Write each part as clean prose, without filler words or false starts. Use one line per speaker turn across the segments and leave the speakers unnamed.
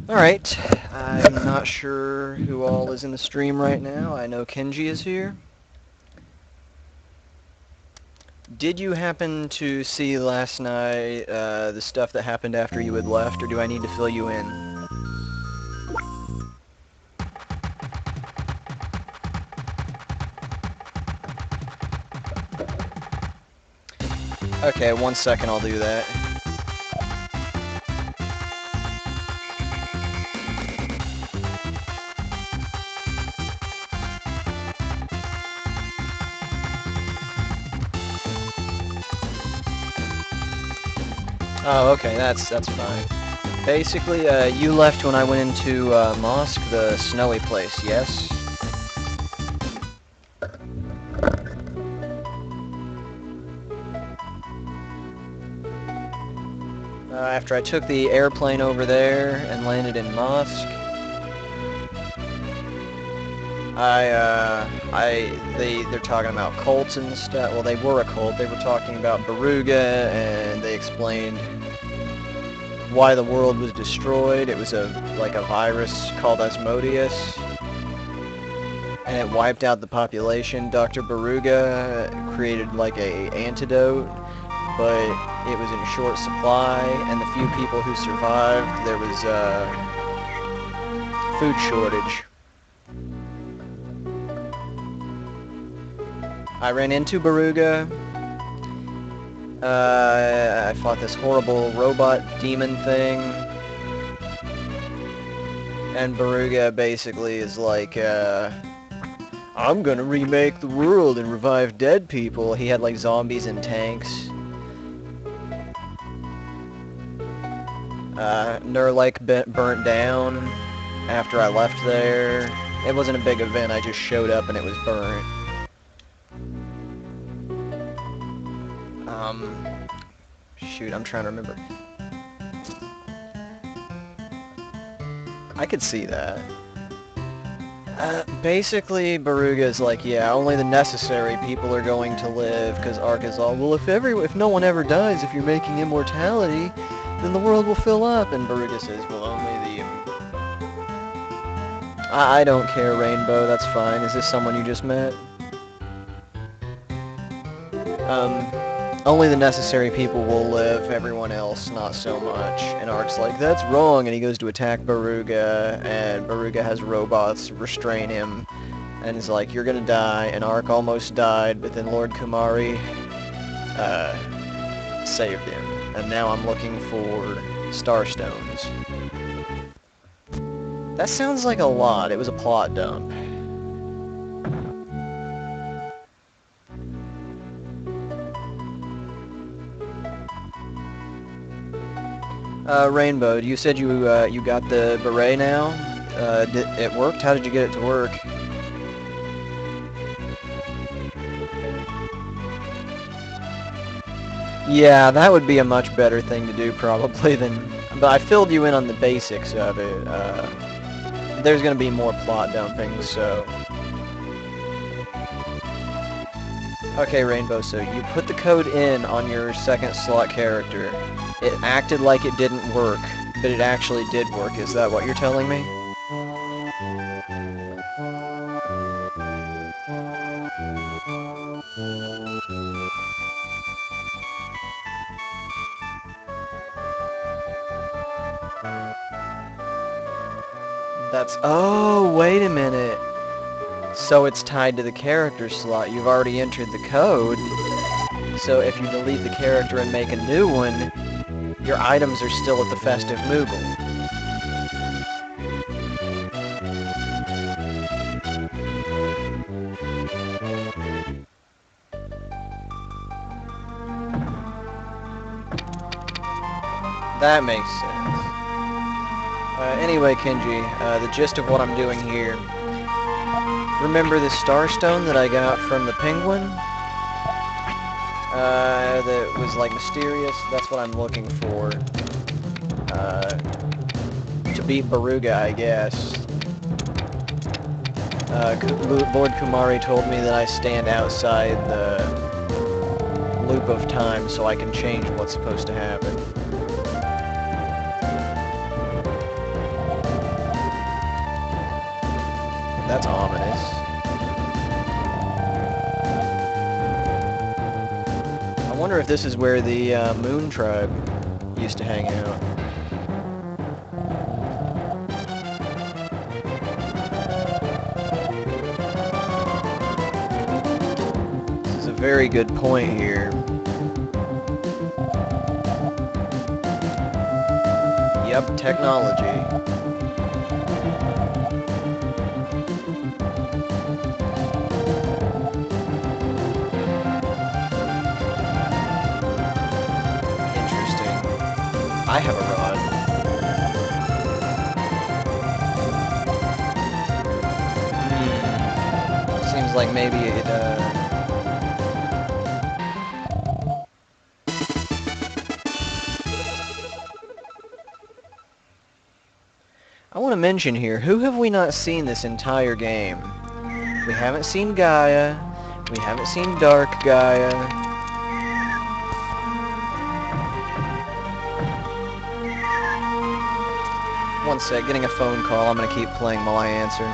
Alright, I'm not sure who all is in the stream right now. I know Kenji is here. Did you happen to see last night the stuff that happened after you had left, or do I need to fill you in? Okay, 1 second, I'll do that. Oh, okay, that's fine. Basically, you left when I went into Mosque, the snowy place, yes? After I took the airplane over there and landed in Mosque, they're talking about cults and stuff. Well, they were a cult. They were talking about Baruga, and they explained why the world was destroyed. It was like a virus called Asmodeus, and it wiped out the population. Dr. Baruga created like a antidote, but it was in short supply, and the few people who survived, there was a food shortage. I ran into Baruga. I fought this horrible robot demon thing. And Baruga basically is like, I'm gonna remake the world and revive dead people. He had like zombies and tanks. Nurlake burnt down after I left there. It wasn't a big event, I just showed up and it was burnt. Shoot, I'm trying to remember. I could see that. Basically, Baruga is like, yeah, only the necessary people are going to live, because Ark is all, well, if no one ever dies, if you're making immortality, then the world will fill up, and Baruga says, well, only the... I don't care, Rainbow, that's fine. Is this someone you just met? Only the necessary people will live, everyone else not so much. And Ark's like, that's wrong, and he goes to attack Baruga, and Baruga has robots restrain him, and is like, you're gonna die, and Ark almost died, but then Lord Kumari, saved him. And now I'm looking for Starstones. That sounds like a lot. It was a plot dump. Rainbow, you said you got the beret now? It worked? How did you get it to work? Yeah, that would be a much better thing to do probably than... But I filled you in on the basics of it. There's gonna be more plot dumping, so... Okay, Rainbow, so you put the code in on your second slot character. It acted like it didn't work, but it actually did work. Is that what you're telling me? That's... Oh, wait a minute. So it's tied to the character slot. You've already entered the code. So if you delete the character and make a new one, your items are still at the Festive Moogle. That makes sense. Anyway, Kenji, the gist of what I'm doing here. Remember the Starstone that I got from the Penguin? That was like mysterious. That's what I'm looking for. To beat Baruga, I guess. Lord Kumari told me that I stand outside the loop of time so I can change what's supposed to happen. That's ominous. I wonder if this is where the Moon Tribe used to hang out. This is a very good point here. Yep, technology. Interesting. I have a rod. Seems like maybe it, I want to mention here, who have we not seen this entire game? We haven't seen Gaia. We haven't seen Dark Gaia. One sec, getting a phone call. I'm going to keep playing while I answer.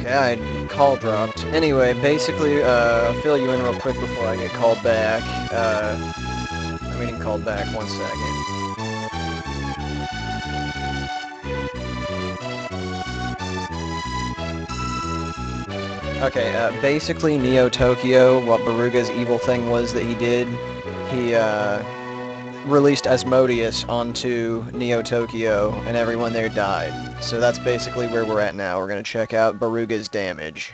Okay, I call dropped. Anyway, basically, I'll fill you in real quick before I get called back. I'm getting called back, 1 second. Okay, basically Neo Tokyo, what Baruga's evil thing was that he did, he, released Asmodeus onto Neo Tokyo, and everyone there died. So that's basically where we're at now. We're gonna check out Baruga's damage.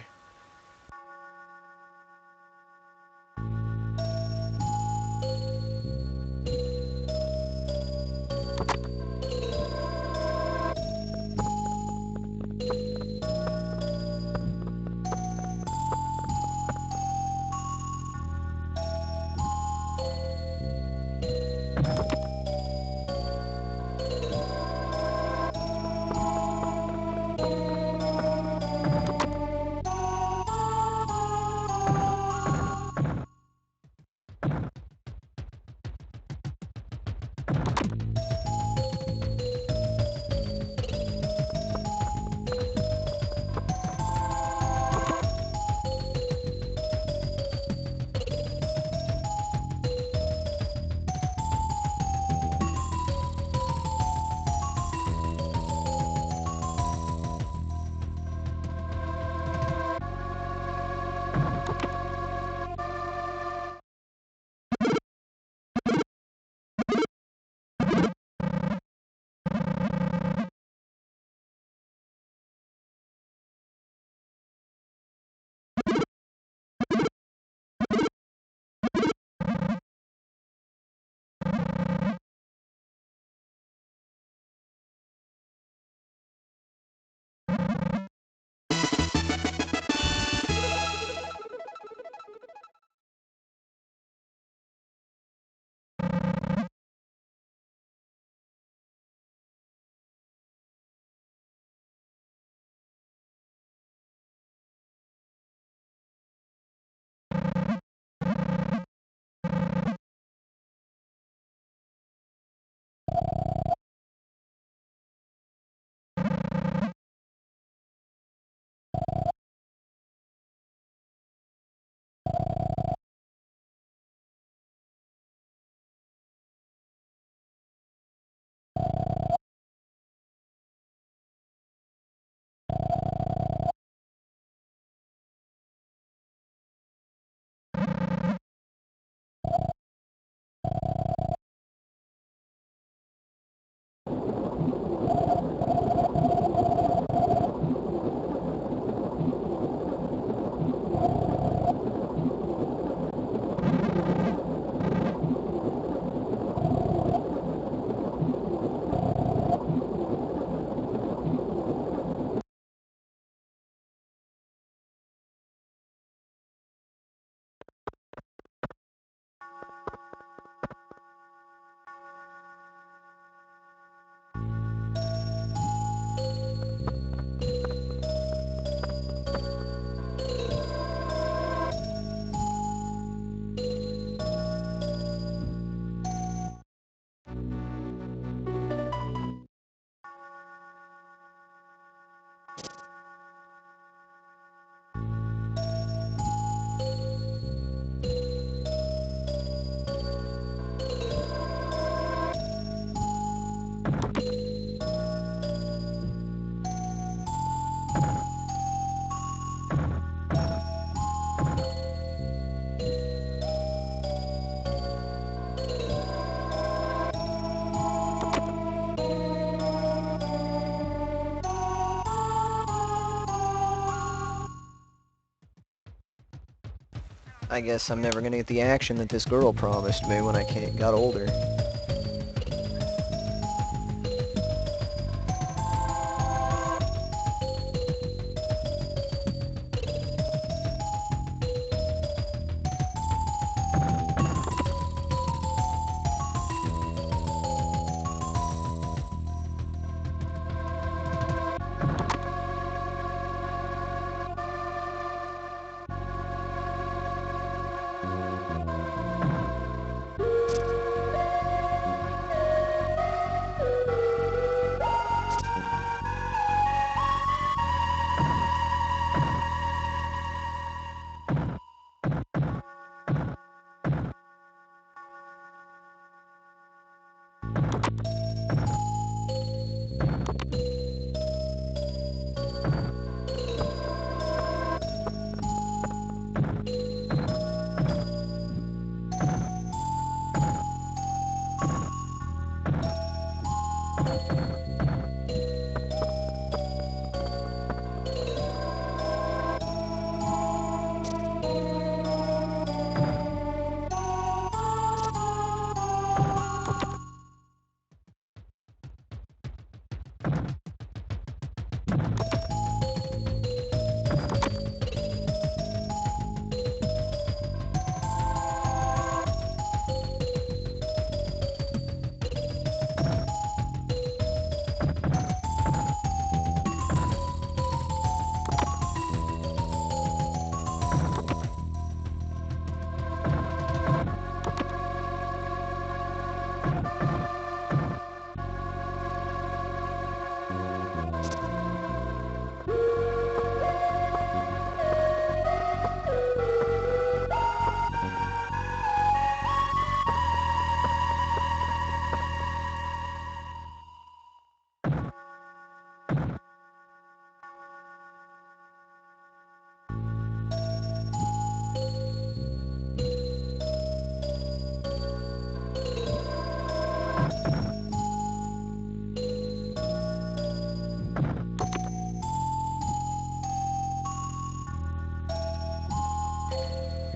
I guess I'm never gonna get the action that this girl promised me when I got older.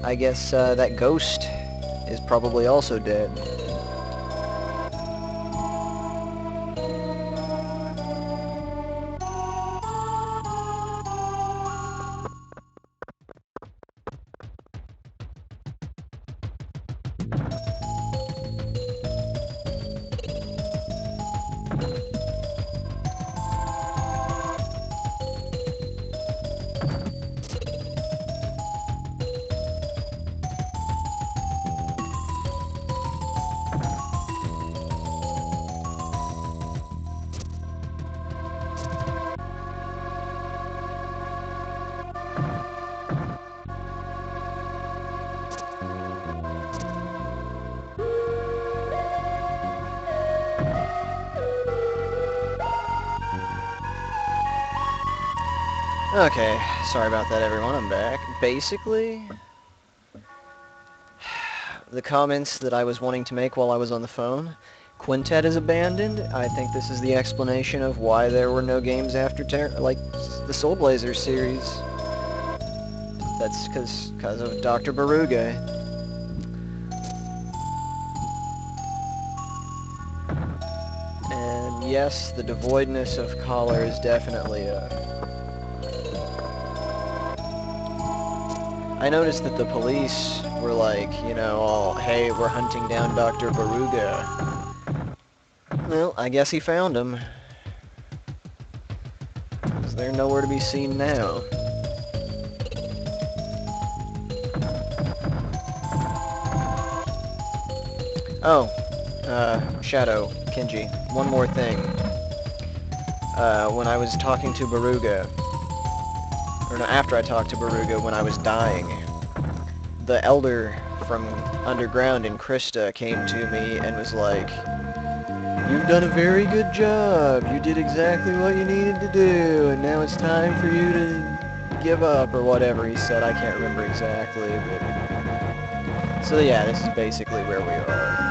I guess that ghost is probably also dead. Okay, sorry about that, everyone. I'm back. Basically, the comments that I was wanting to make while I was on the phone, Quintet is abandoned. I think this is the explanation of why there were no games after the Soul Blazer series. That's because of Dr. Baruga. And yes, the devoidness of collar is definitely I noticed that the police were like, you know, all, hey, we're hunting down Dr. Baruga. Well, I guess he found him. 'Cause they're nowhere to be seen now. Oh, Shadow, Kenji, one more thing. When I was talking to Baruga, or no, after I talked to Baruga when I was dying, the elder from underground in Krista came to me and was like, "You've done a very good job. You did exactly what you needed to do, and now it's time for you to give up," or whatever he said. I can't remember exactly, but... So yeah, this is basically where we are.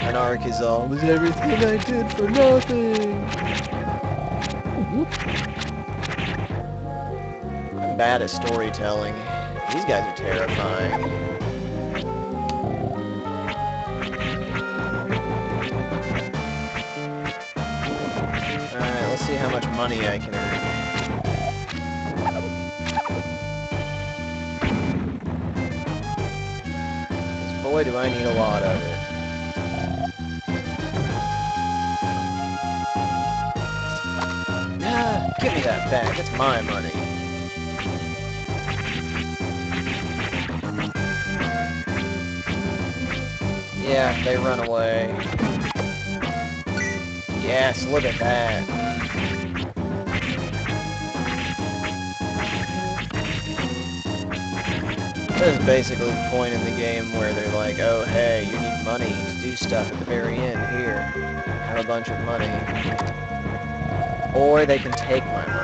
Anarch is all, was everything I did for nothing? I'm bad at storytelling. These guys are terrifying. Alright, let's see how much money I can earn. Because boy, do I need a lot of it. Ah, give me that back. It's my money. Yeah, they run away. Yes, look at that. This is basically the point in the game where they're like, oh hey, you need money to do stuff at the very end. Here, have a bunch of money. Or they can take my money.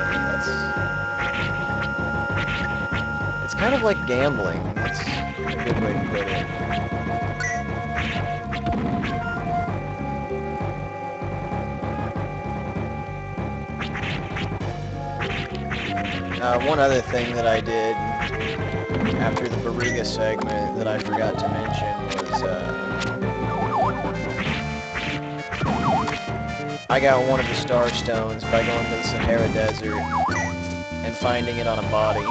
It's kind of like gambling. That's a good way to put it. One other thing that I did after the Baruga segment that I forgot to mention was, I got one of the Star Stones by going to the Sahara Desert and finding it on a body.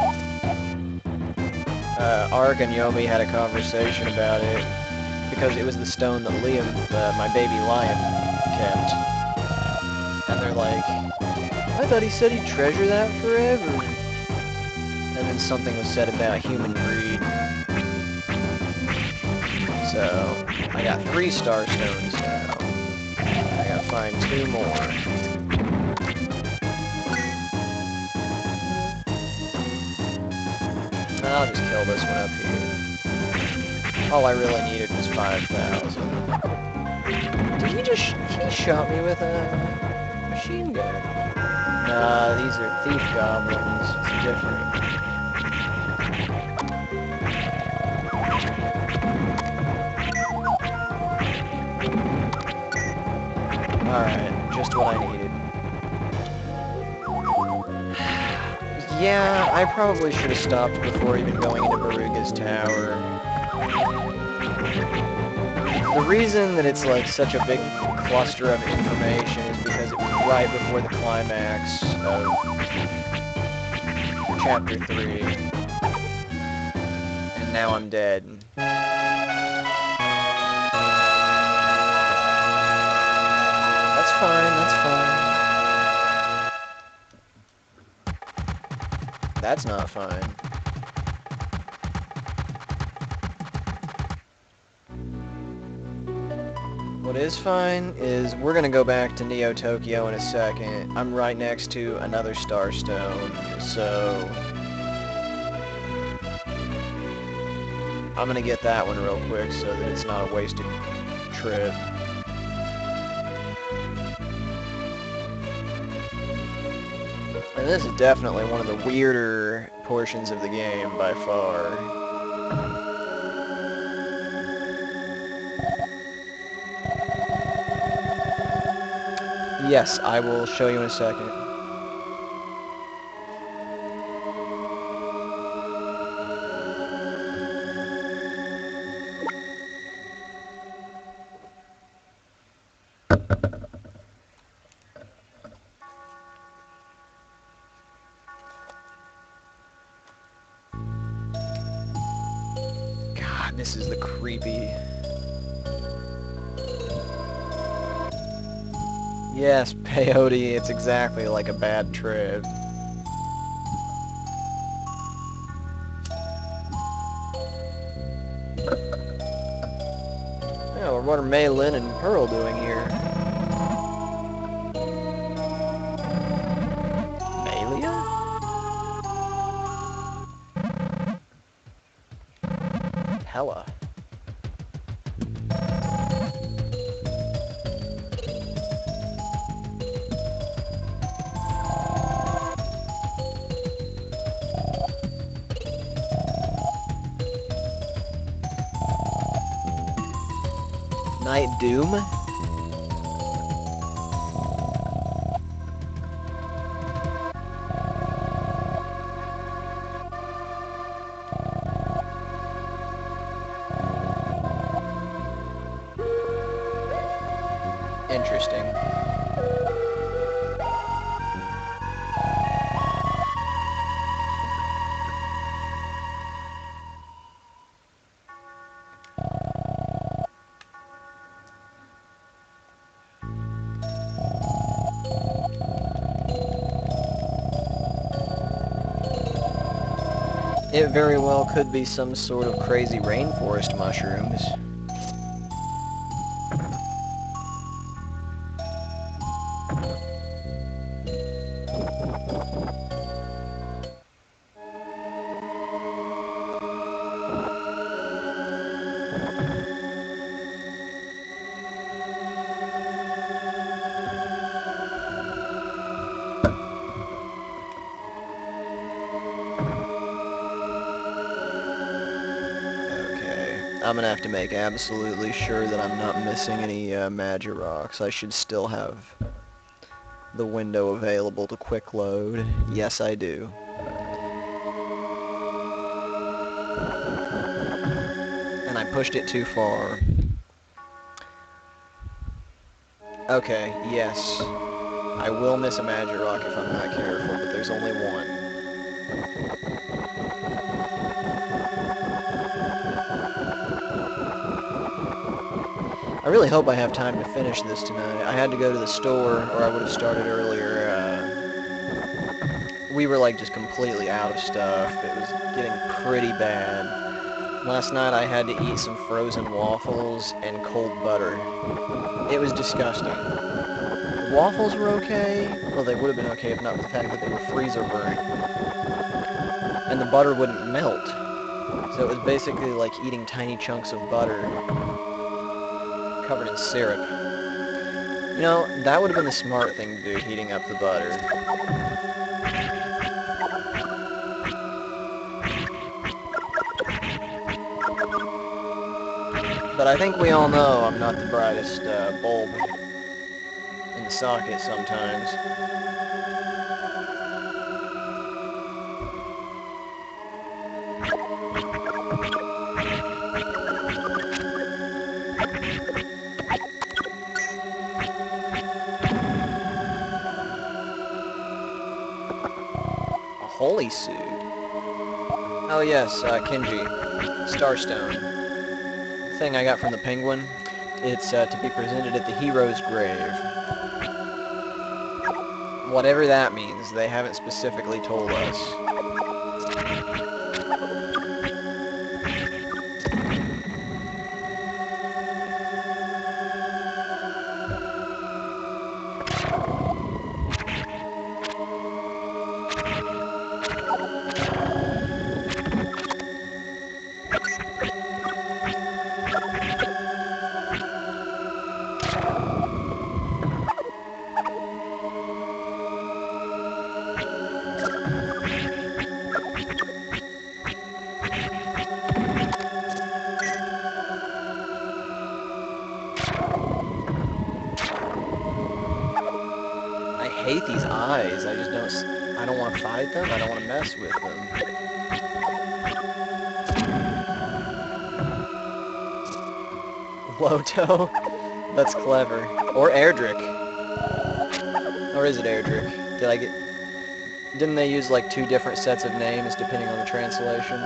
Ark and Yomi had a conversation about it because it was the stone that Liam, my baby lion, kept. And they're like, I thought he said he'd treasure that forever. And then something was said about human greed. So, I got 3 Star Stones now. I gotta find 2 more. I'll just kill this one up here. All I really needed was 5,000. Did he shot me with a machine gun? Nah, these are thief goblins. It's different. Alright, just what I needed. Yeah, I probably should have stopped before even going into Baruga's tower. The reason that it's like such a big cluster of information is because it was right before the climax of Chapter 3. And now I'm dead. That's fine, that's fine. That's not fine. What is fine is we're gonna go back to Neo Tokyo in a second. I'm right next to another Starstone, so I'm gonna get that one real quick so that it's not a wasted trip. And this is definitely one of the weirder portions of the game by far. Yes, I will show you in a second. God, this is the creepy... Yes, peyote, it's exactly like a bad trip. Yeah, well, what are Mei Lin and Pearl doing here? Malia? Hella. Night Doom? Interesting. It very well could be some sort of crazy rainforest mushrooms. I'm gonna have to make absolutely sure that I'm not missing any Magirocks. I should still have the window available to quick load. Yes, I do. And I pushed it too far. Okay, yes. I will miss a Magirock if I'm not careful, but there's only one. I really hope I have time to finish this tonight. I had to go to the store, or I would have started earlier. We were like just completely out of stuff. It was getting pretty bad. Last night I had to eat some frozen waffles and cold butter. It was disgusting. The waffles were okay. Well, they would have been okay if not for the fact that they were freezer burnt. And the butter wouldn't melt. So it was basically like eating tiny chunks of butter covered in syrup. You know, that would have been the smart thing to do, heating up the butter. But I think we all know I'm not the brightest bulb in the socket sometimes. Holy suit. Oh yes, Kinji. Starstone. Thing I got from the Penguin. It's to be presented at the hero's grave. Whatever that means, they haven't specifically told us. I hate these eyes. I don't want to fight them. I don't want to mess with them. Loto? That's clever. Or Erdrick. Or is it Erdrick? Didn't they use like two different sets of names depending on the translation?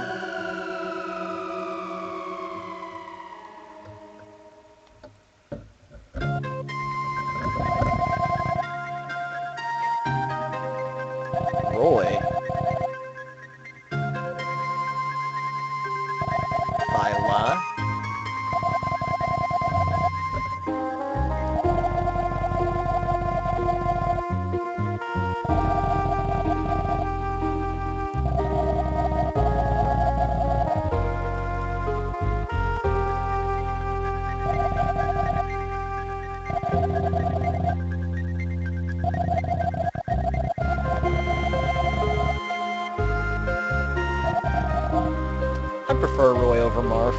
Roy? Lila? I prefer Roy over Marf.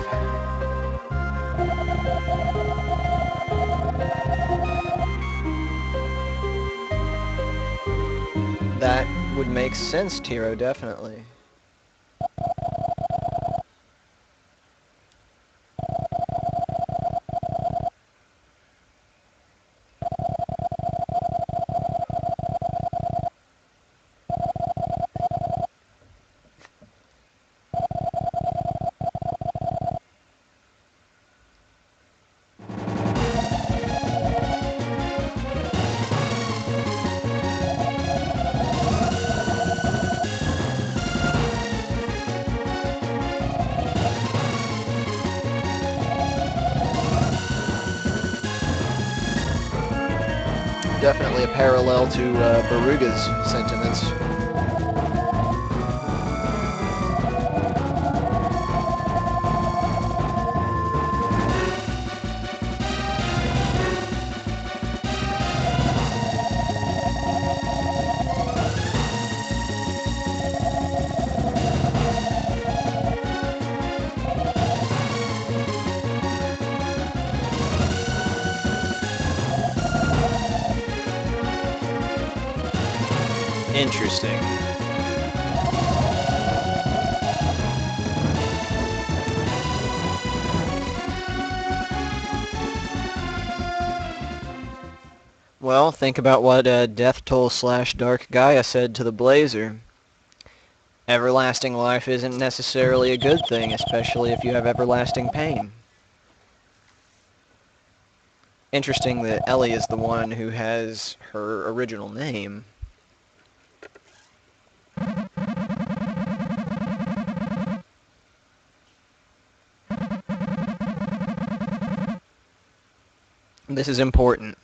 That would make sense, Tiro, definitely. Definitely a parallel to Baruga's sentiments. Interesting. Well, think about what Death Toll / Dark Gaia said to the Blazer. Everlasting life isn't necessarily a good thing, especially if you have everlasting pain. Interesting that Ellie is the one who has her original name. This is important.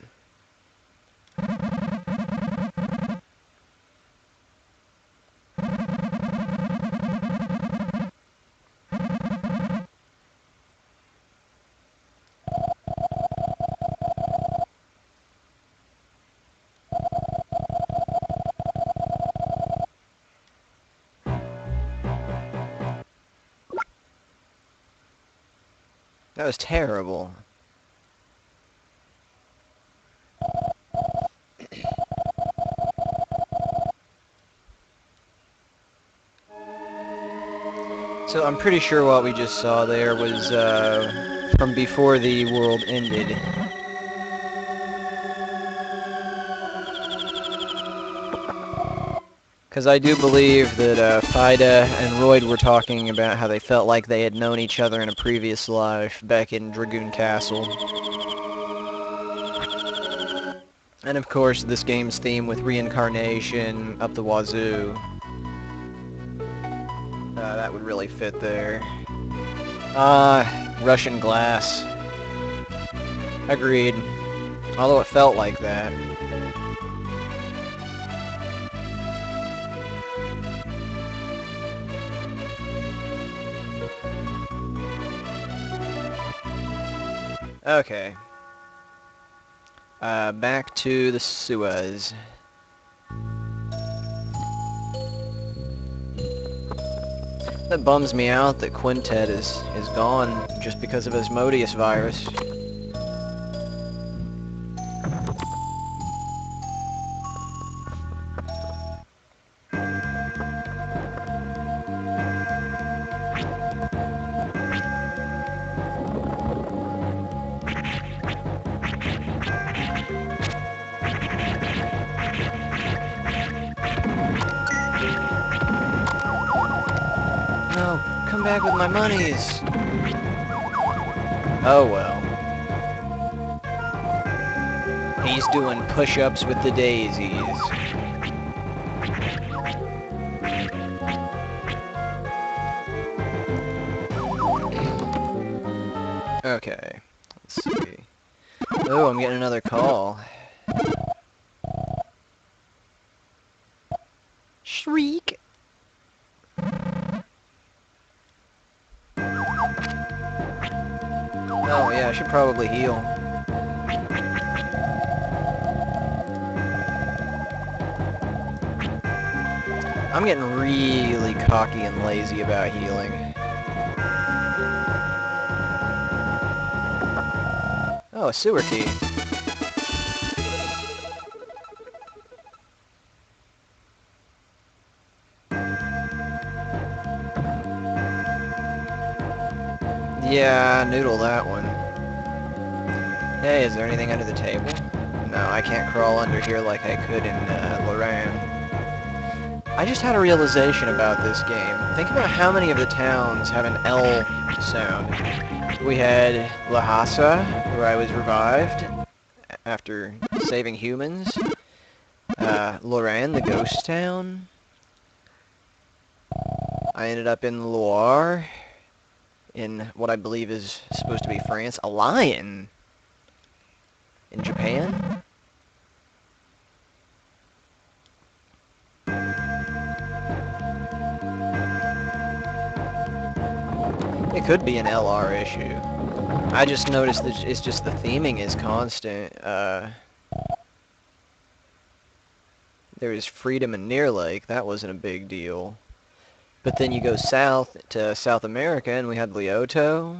That was terrible. So I'm pretty sure what we just saw there was from before the world ended. Because I do believe that Fida and Royd were talking about how they felt like they had known each other in a previous life back in Dragoon Castle. And of course, this game's theme with reincarnation up the wazoo. That would really fit there. Russian glass. Agreed. Although it felt like that. Okay. Back to the Suez. That bums me out that Quintet is gone just because of Asmodeus virus. No, come back with my monies. Oh well. He's doing push-ups with the daisies. Okay, let's see. Oh, I'm getting another call. Shriek! Oh yeah, I should probably heal. I'm getting really cocky and lazy about healing. Oh, a sewer key. Yeah, noodle that one. Hey, is there anything under the table? No, I can't crawl under here like I could in Lorraine. I just had a realization about this game. Think about how many of the towns have an L sound. We had Lhasa, where I was revived after saving humans. Lorraine, the ghost town. I ended up in Loire, in what I believe is supposed to be France. A lion in Japan. It could be an LR issue. I just noticed that it's just the theming is constant. There was Freedom and Near Lake. That wasn't a big deal. But then you go south to South America, and we had Leoto.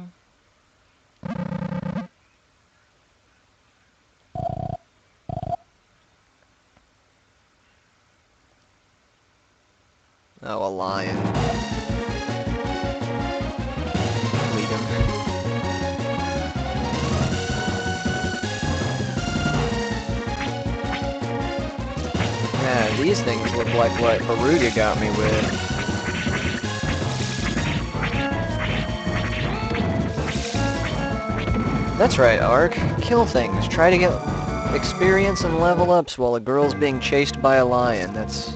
Oh, a lion. Lead him. Yeah, these things look like what Baruga got me with. That's right, Ark. Kill things. Try to get experience and level ups while a girl's being chased by a lion. That's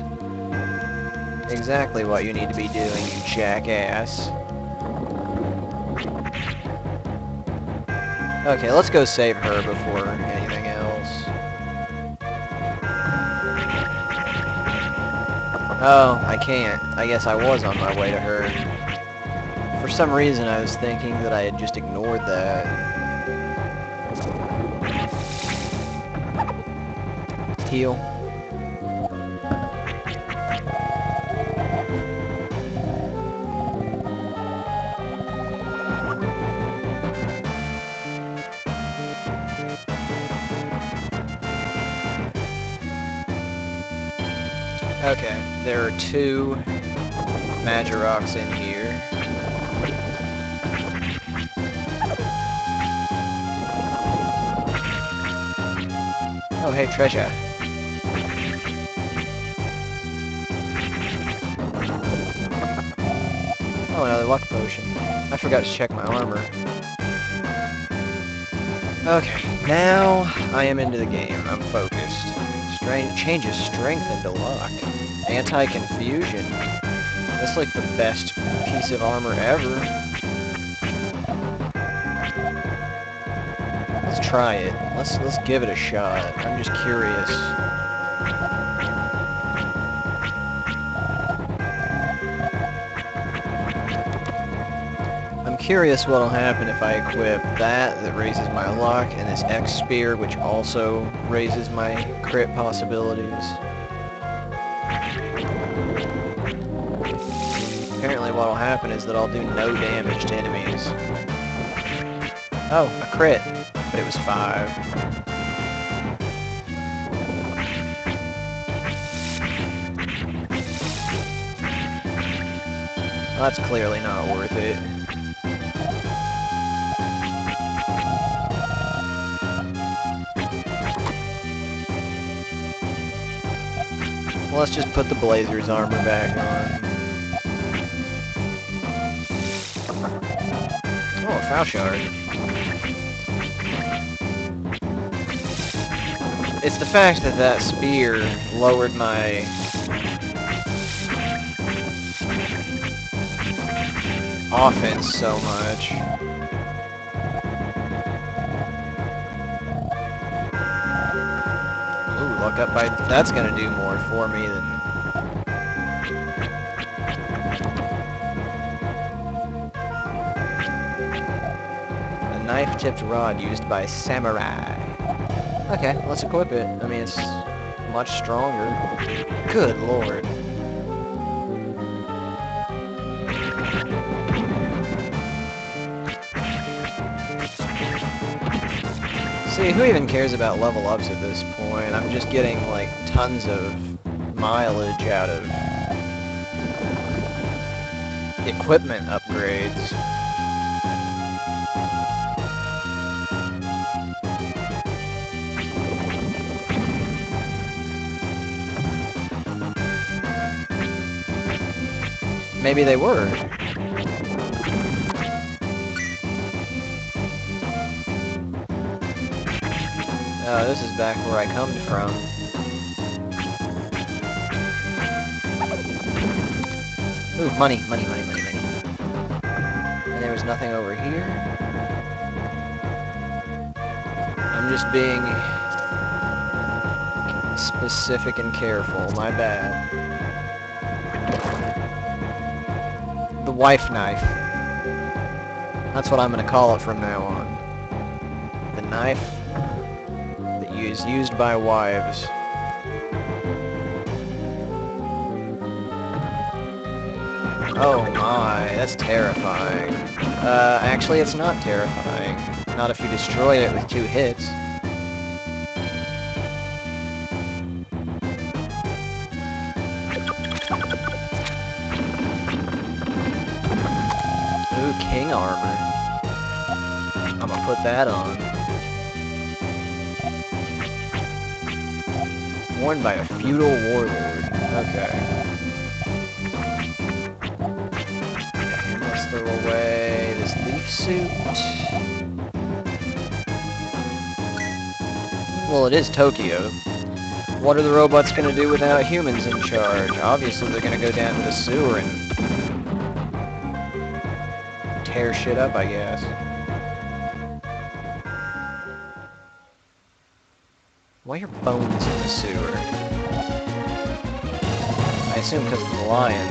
exactly what you need to be doing, you jackass. Okay, let's go save her before anything else. Oh, I can't. I guess I was on my way to her. For some reason, I was thinking that I had just ignored that. Heal. Okay, there are 2 Magiroks in here. Oh, hey, treasure. Oh, another luck potion. I forgot to check my armor. Okay, now I am into the game. I'm focused. Changes strength into luck. Anti-confusion. That's like the best piece of armor ever. Let's try it. Let's give it a shot. I'm just curious. I'm curious what'll happen if I equip that raises my luck, and this X spear, which also raises my crit possibilities. Apparently what'll happen is that I'll do no damage to enemies. Oh, a crit, but it was 5. Well, that's clearly not worth it. Well, let's just put the Blazer's armor back on. Oh, a foul shard. It's the fact that that spear lowered my offense so much. Ooh, luck up by... That's gonna do more for me than... A knife-tipped rod used by samurai. Okay, let's equip it. I mean, it's much stronger. Good lord. See, who even cares about level ups at this point? I'm just getting, like, tons of mileage out of equipment upgrades. Maybe they were. Oh, this is back where I come from. Ooh, money, money, money, money, money. And there was nothing over here. I'm just being specific and careful, my bad. The wife knife. That's what I'm gonna call it from now on. The knife that is used by wives. Oh my, that's terrifying. Actually it's not terrifying. Not if you destroy it with 2 hits. Ooh, king armor. I'm gonna put that on. Worn by a feudal warlord. Okay. Let's throw away this leaf suit. Well, it is Tokyo. What are the robots gonna do without humans in charge? Obviously, they're gonna go down to the sewer and tear shit up, I guess. Why are bones in the sewer? I assume because of the lion.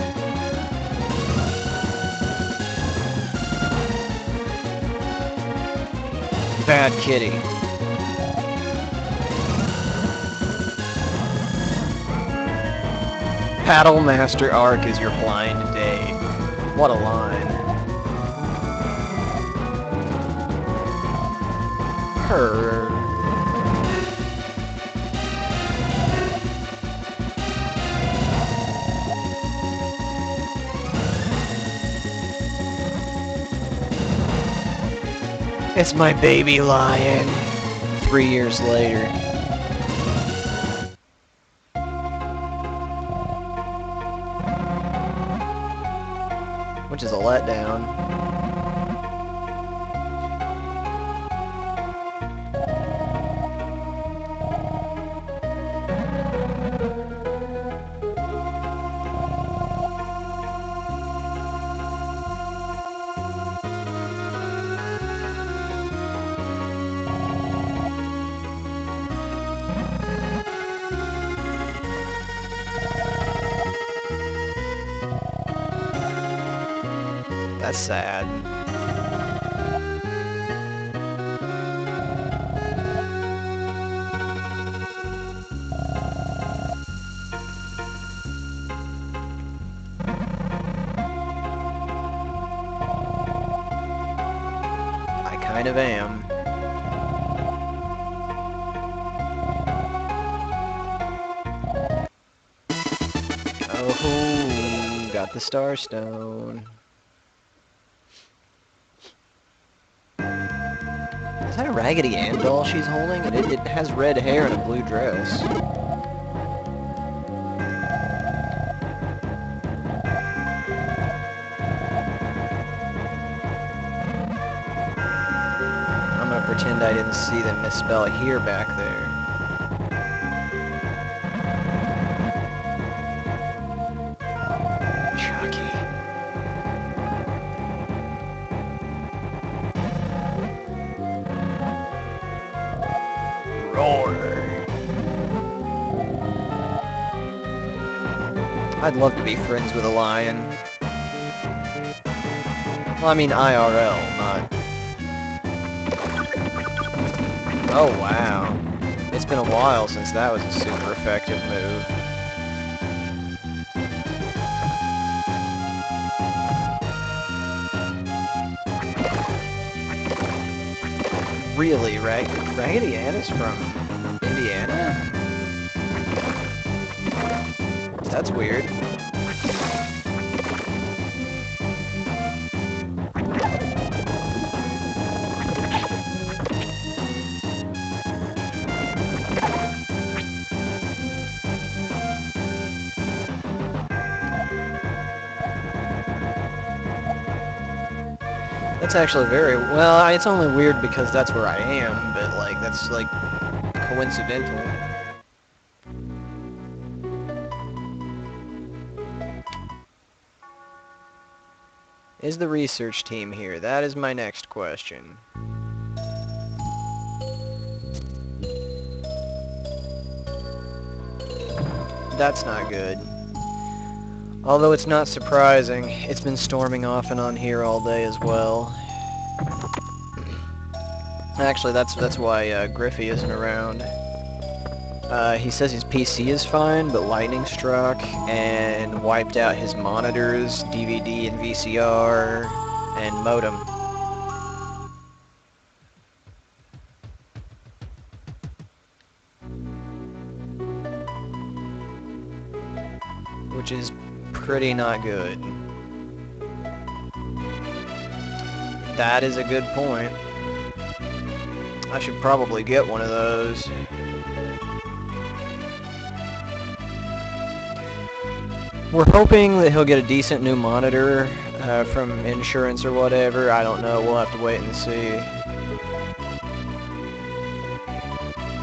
Bad kitty. Paddle Master Arc is your blind date. What a line. Purr. It's my baby lion. 3 years later. What which is a letdown. That's sad. I kind of am. Oh, got the Star Stone. Is that a Raggedy Ann doll she's holding? It has red hair and a blue dress. I'm gonna pretend I didn't see them misspell here back there. Chucky. Roar. I'd love to be friends with a lion. Well, I mean IRL, not... Oh, wow. It's been a while since that was a super effective move. Really, Raggedy Ann is from Indiana? That's weird. That's actually very... Well, it's only weird because that's where I am, but, like, that's, like, coincidental. Is the research team here? That is my next question. That's not good. Although it's not surprising, it's been storming off and on here all day as well. Actually, that's why Griffey isn't around. He says his PC is fine, but lightning struck and wiped out his monitors, DVD and VCR, and modem. Which is pretty not good. That is a good point. I should probably get one of those. We're hoping that he'll get a decent new monitor from insurance or whatever. I don't know. We'll have to wait and see.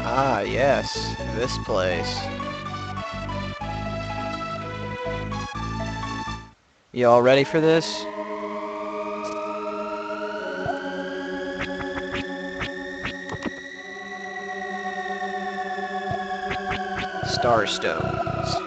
Ah, yes. This place. You all ready for this? Starstones.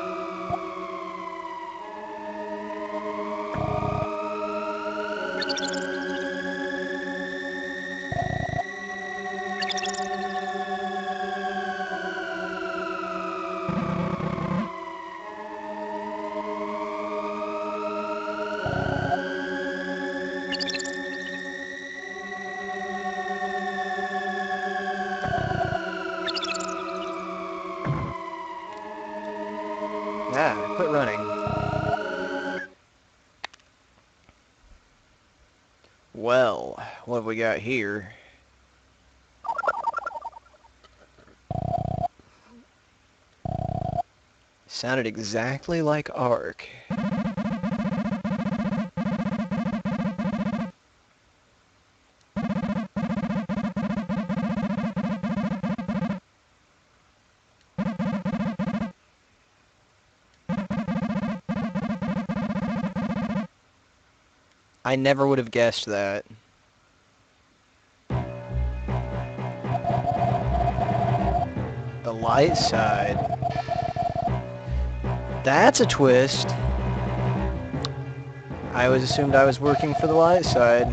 Ah, quit running. Well, what have we got here? Sounded exactly like Ark. I never would have guessed that. The light side. That's a twist. I always assumed I was working for the light side.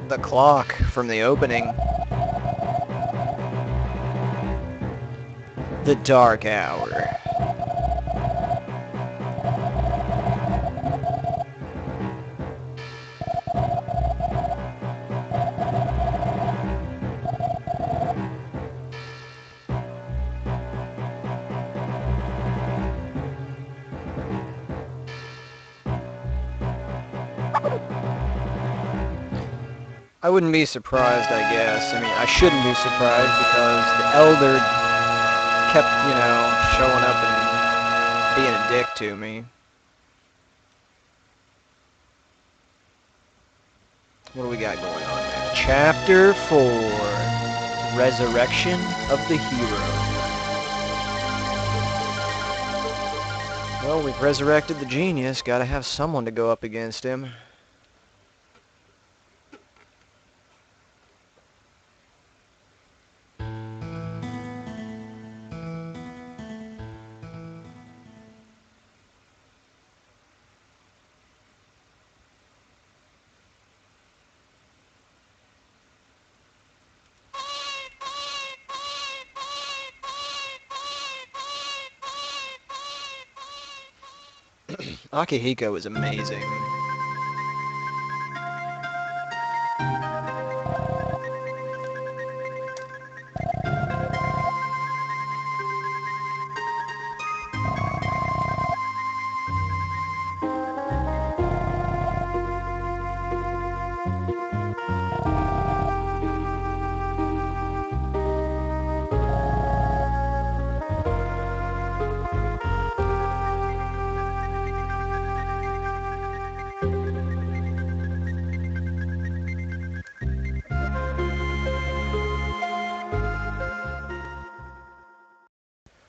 The clock from the opening. The dark hour. I wouldn't be surprised, I guess. I mean, I shouldn't be surprised because the Elder kept, showing up and being a dick to me. What do we got going on next? Chapter 4. Resurrection of the Hero. Well, we've resurrected the genius. Gotta have someone to go up against him. Akihiko is amazing.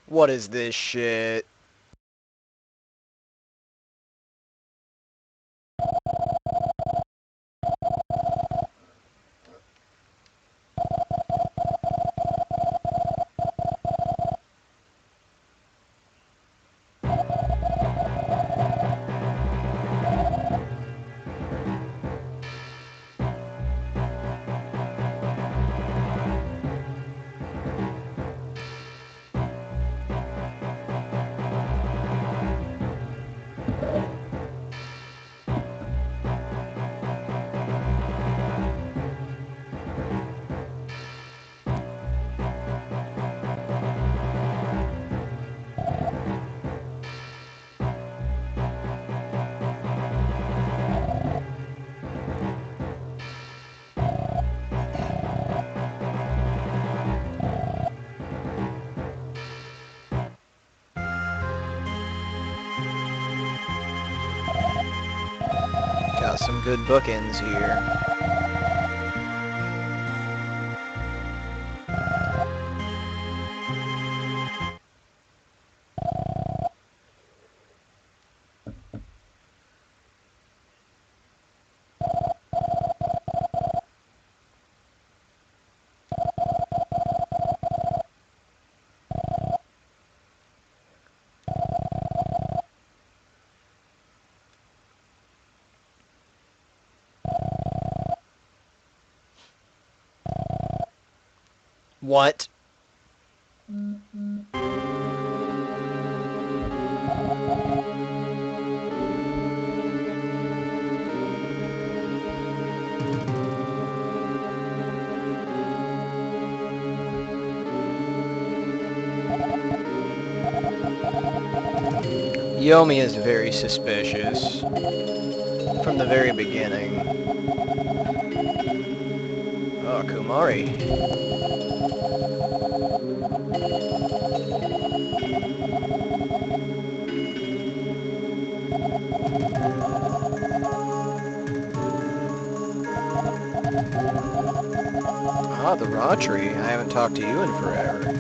What is this shit? Got some good bookends here. What? Yomi is very suspicious from the very beginning. Oh, Kumari. about the raw tree. I haven't talked to you in forever.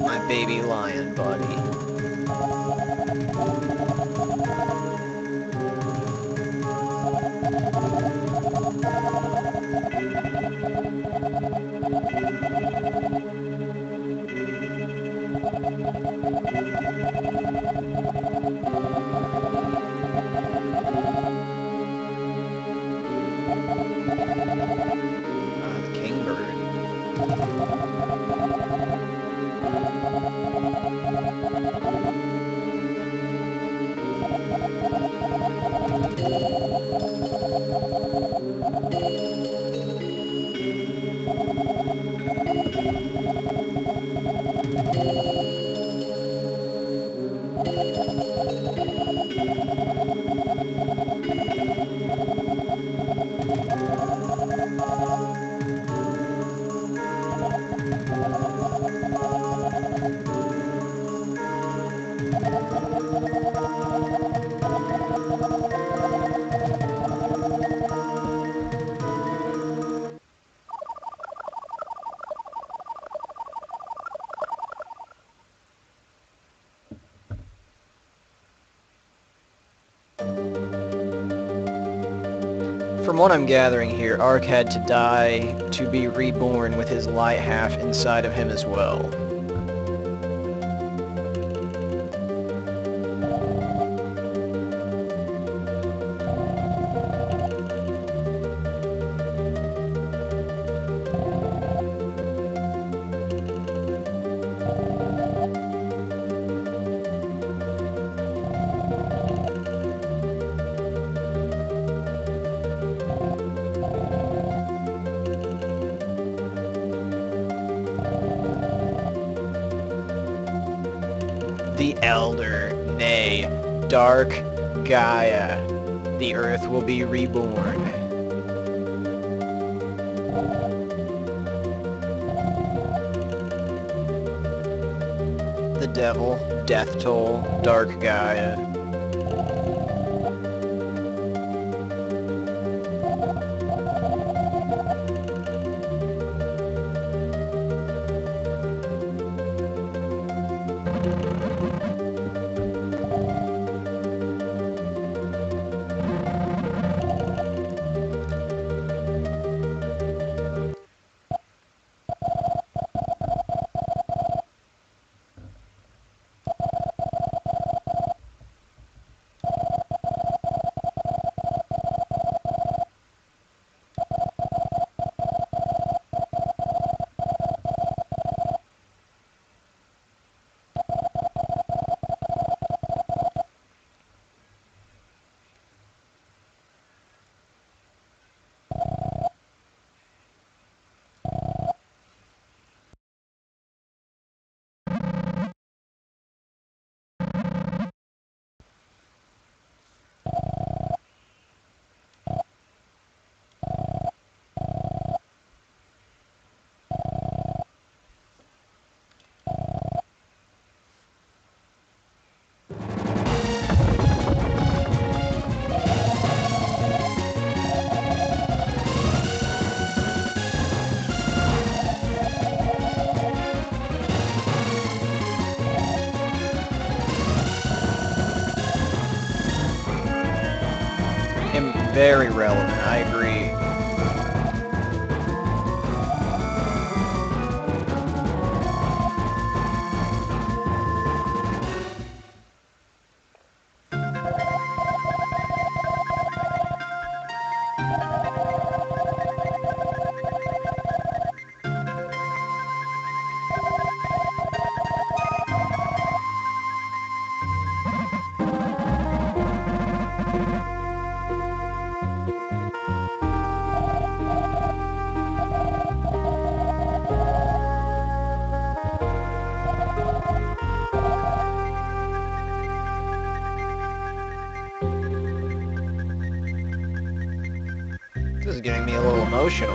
My baby lion buddy. The kingbird. From what I'm gathering here, Ark had to die to be reborn with his light half inside of him as well. The Elder, nay, Dark Gaia. The Earth will be reborn. The Devil, Death Toll, Dark Gaia. Very relevant, I agree. This is getting me a little emotional.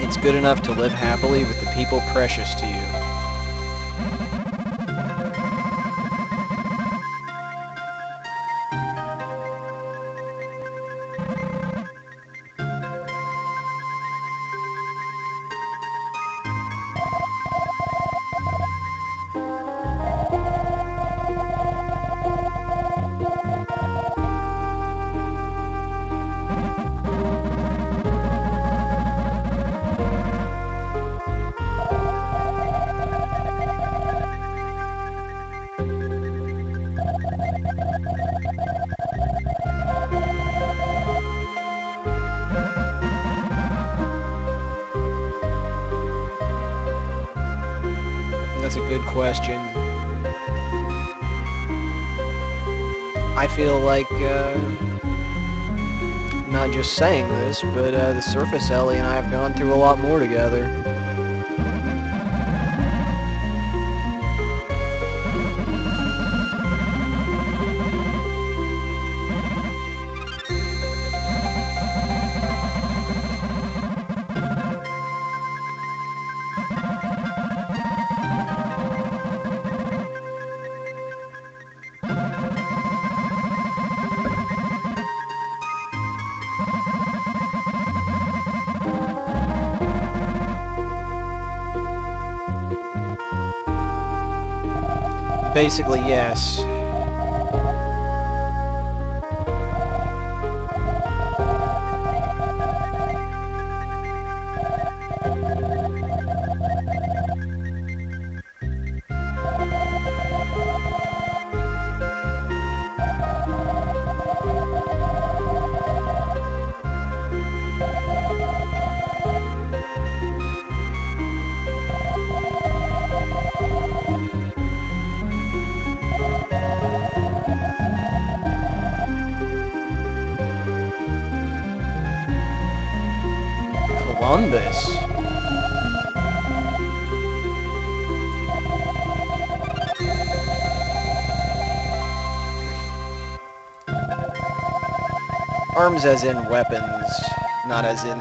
It's good enough to live happily with the people precious to you. That's a good question. I feel like, not just saying this, but the Surface Ellie and I have gone through a lot more together. Basically, yes. Columbus. Arms as in weapons, not as in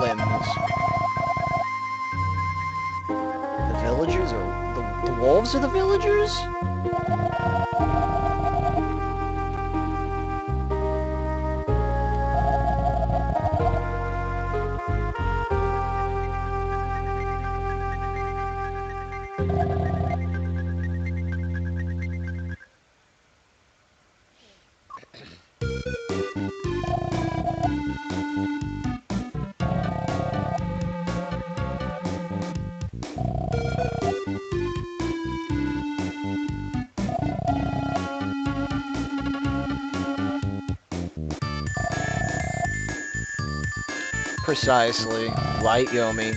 limbs. The villagers or the wolves are the villagers? Precisely. Light Yomi.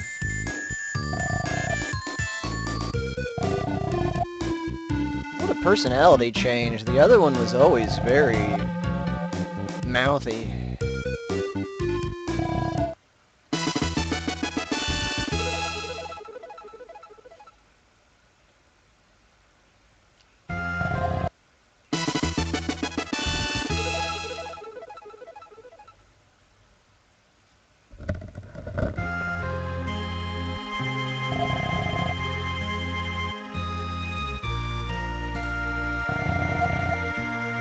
What a personality change. The other one was always very mouthy.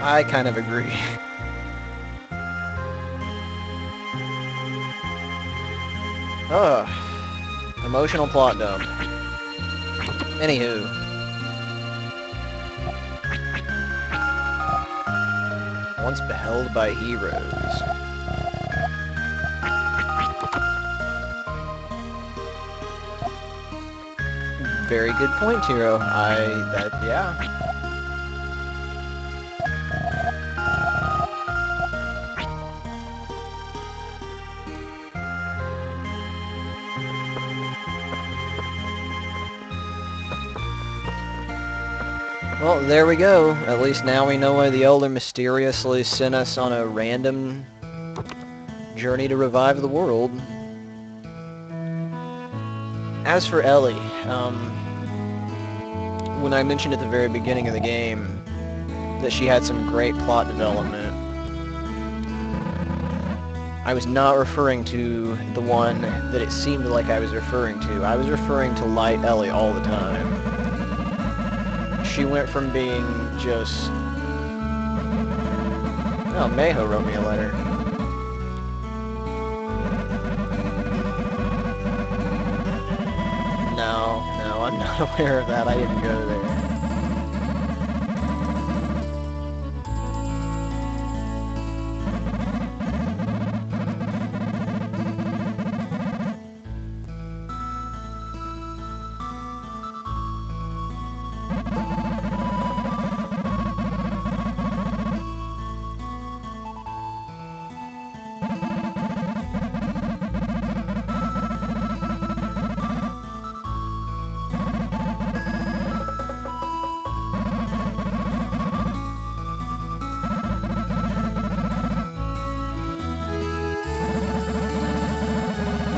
I kind of agree. Ugh. Emotional plot dump. Anywho. Once beheld by heroes. Very good point, Hero. Yeah. Well, there we go. At least now we know why the Elder mysteriously sent us on a random journey to revive the world. As for Ellie, when I mentioned at the very beginning of the game that she had some great plot development, I was not referring to the one that it seemed like I was referring to. I was referring to Light Ellie all the time. She went from being just... Oh, Mayho wrote me a letter. No, I'm not aware of that. I didn't go there.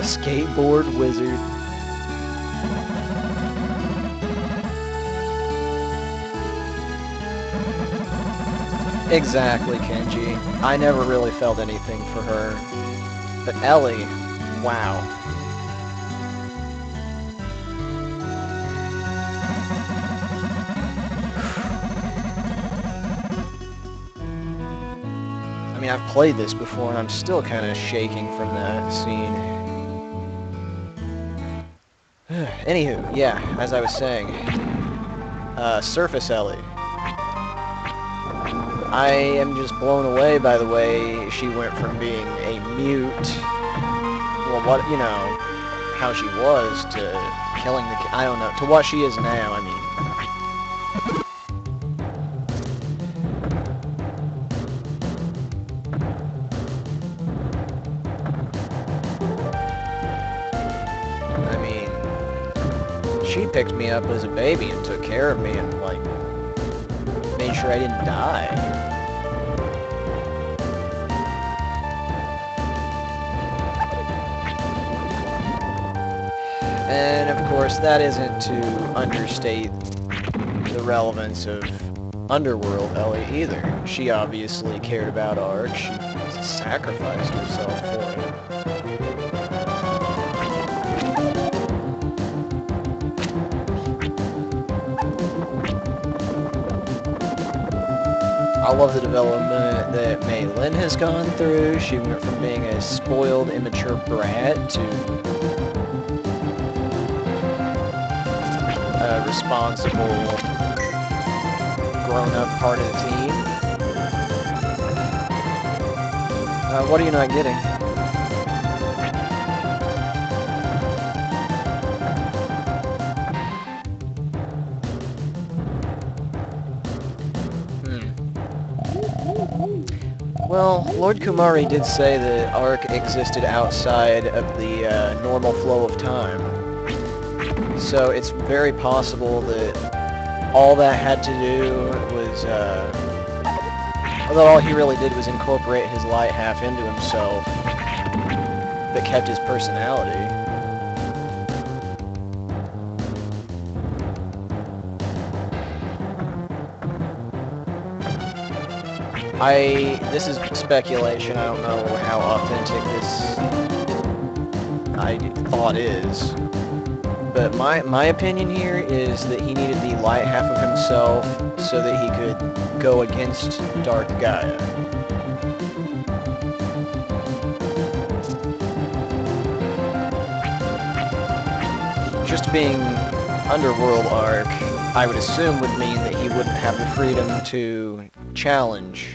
Skateboard wizard. Exactly, Kenji. I never really felt anything for her. But Ellie, wow. I mean, I've played this before and I'm still kind of shaking from that scene. Anywho, yeah, as I was saying, Surface Ellie. I am just blown away by the way she went from being a mute, well, how she was, to killing I don't know, to what she is now, I mean. She picked me up as a baby and took care of me and, like, made sure I didn't die. And, of course, that isn't to understate the relevance of Underworld Ellie either. She obviously cared about Ark. She sacrificed herself for it. I love the development that Mei Lin has gone through. She went from being a spoiled, immature brat to a responsible, grown-up part of the team. What are you not getting? Well, Lord Kumari did say that Ark existed outside of the normal flow of time. So it's very possible that all that had to do was, although all he really did was incorporate his light half into himself, but kept his personality. This is speculation, I don't know how authentic this I thought is, but my opinion here is that he needed the light half of himself so that he could go against Dark Gaia. Just being Underworld Ark, I would assume would mean that he wouldn't have the freedom to challenge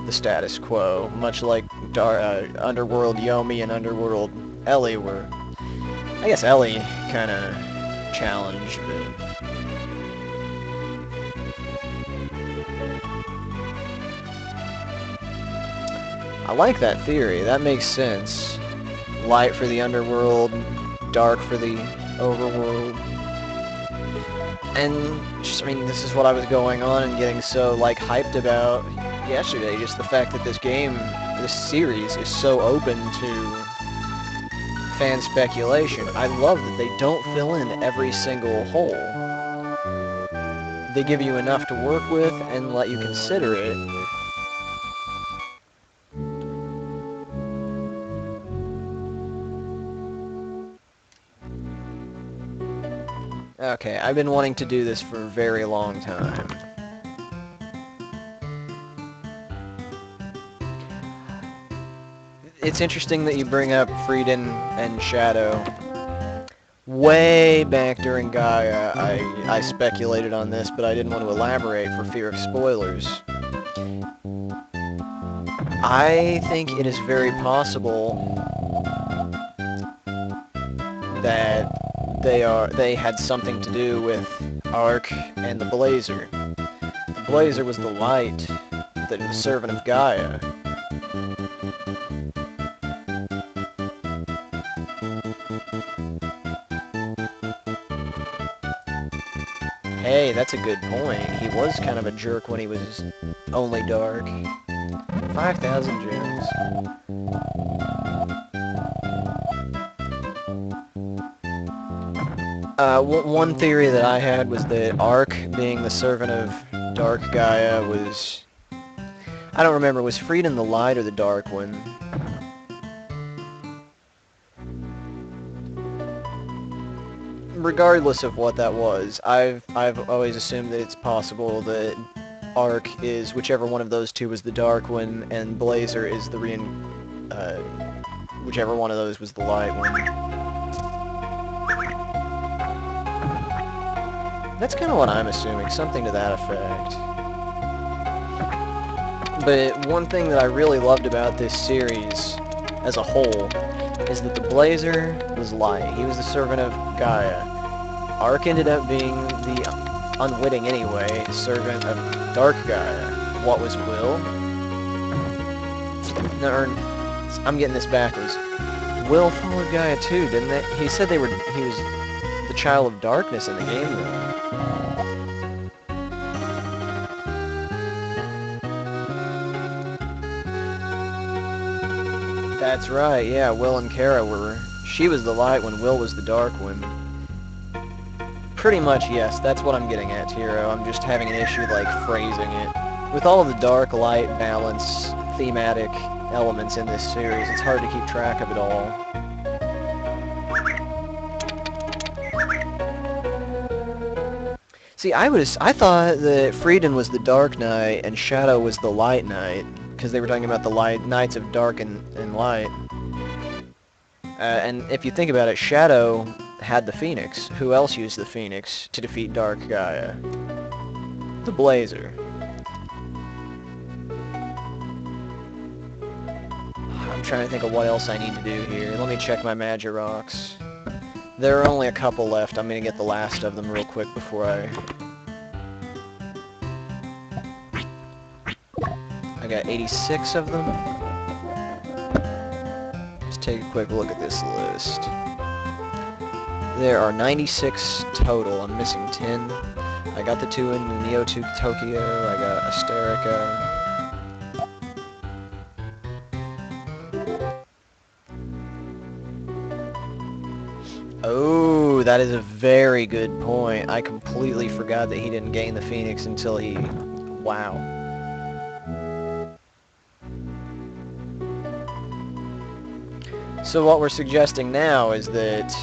the status quo, much like Underworld Yomi and Underworld Ellie were. I guess Ellie kind of challenged, but... I like that theory. That makes sense. Light for the Underworld, dark for the Overworld. And just, I mean, this is what I was going on and getting so, like, hyped about yesterday. Just the fact that this game, this series, is so open to fan speculation. I love that they don't fill in every single hole. They give you enough to work with and let you consider it. Okay, I've been wanting to do this for a very long time. It's interesting that you bring up Frieden and Shadow. Way back during Gaia, I speculated on this, but I didn't want to elaborate for fear of spoilers. I think it is very possible that they had something to do with Ark and the Blazer. The Blazer was the light, the servant of Gaia. Hey, that's a good point. He was kind of a jerk when he was only dark. 5,000 gems. One theory that I had was that Ark, being the servant of Dark Gaia, was... I don't remember, was Frieden the light or the dark one? Regardless of what that was, I've always assumed that it's possible that Ark is whichever one of those two was the dark one, and Blazer is the whichever one of those was the light one. That's kind of what I'm assuming, something to that effect. But one thing that I really loved about this series as a whole is that the Blazer was light. He was the servant of Gaia. Ark ended up being the unwitting anyway, servant of Dark Gaia. What was Will? No, I'm getting this backwards. Will followed Gaia too, didn't they? He said he was the child of darkness in the game though. That's right, yeah, Will and Kara were... She was the light when Will was the dark one. Pretty much, yes, that's what I'm getting at, Tiro. I'm just having an issue, like, phrasing it. With all of the dark, light, balance, thematic elements in this series, it's hard to keep track of it all. See, I thought that Frieden was the Dark Knight and Shadow was the Light Knight, because they were talking about the Knights of Dark and Light. And if you think about it, Shadow had the Phoenix. Who else used the Phoenix to defeat Dark Gaia? The Blazer. I'm trying to think of what else I need to do here. Let me check my Magic Rocks. There are only a couple left. I'm going to get the last of them real quick before I got 86 of them. Let's take a quick look at this list. There are 96 total. I'm missing 10. I got the 2 in Neo 2 Tokyo. I got Asterica. Oh, that is a very good point. I completely forgot that he didn't gain the Phoenix until he... Wow. So what we're suggesting now is that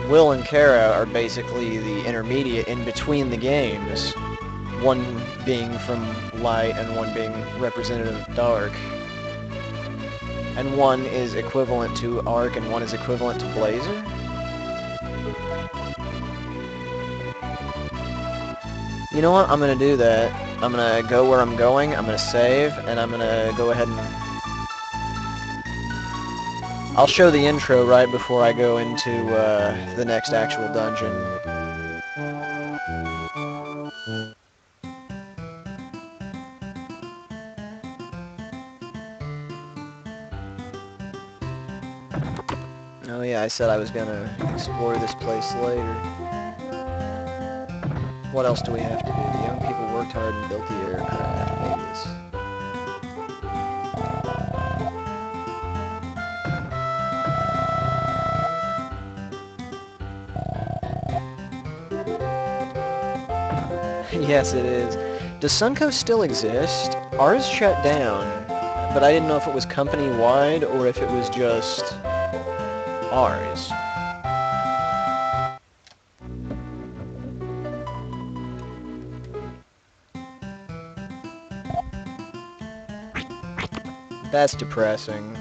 Will and Kara are basically the intermediate in between the games, one being from light and one being representative of dark. And one is equivalent to Ark and one is equivalent to Blazer? You know what? I'm going to do that. I'm going to go where I'm going, I'm going to save, and I'm going to go ahead and... I'll show the intro right before I go into the next actual dungeon. Oh yeah, I said I was gonna explore this place later. What else do we have to do? The young people worked hard and built the aircraft. Maybe this. Yes, it is. Does Suncoast still exist? Ours shut down, but I didn't know if it was company-wide or if it was just ours. That's depressing.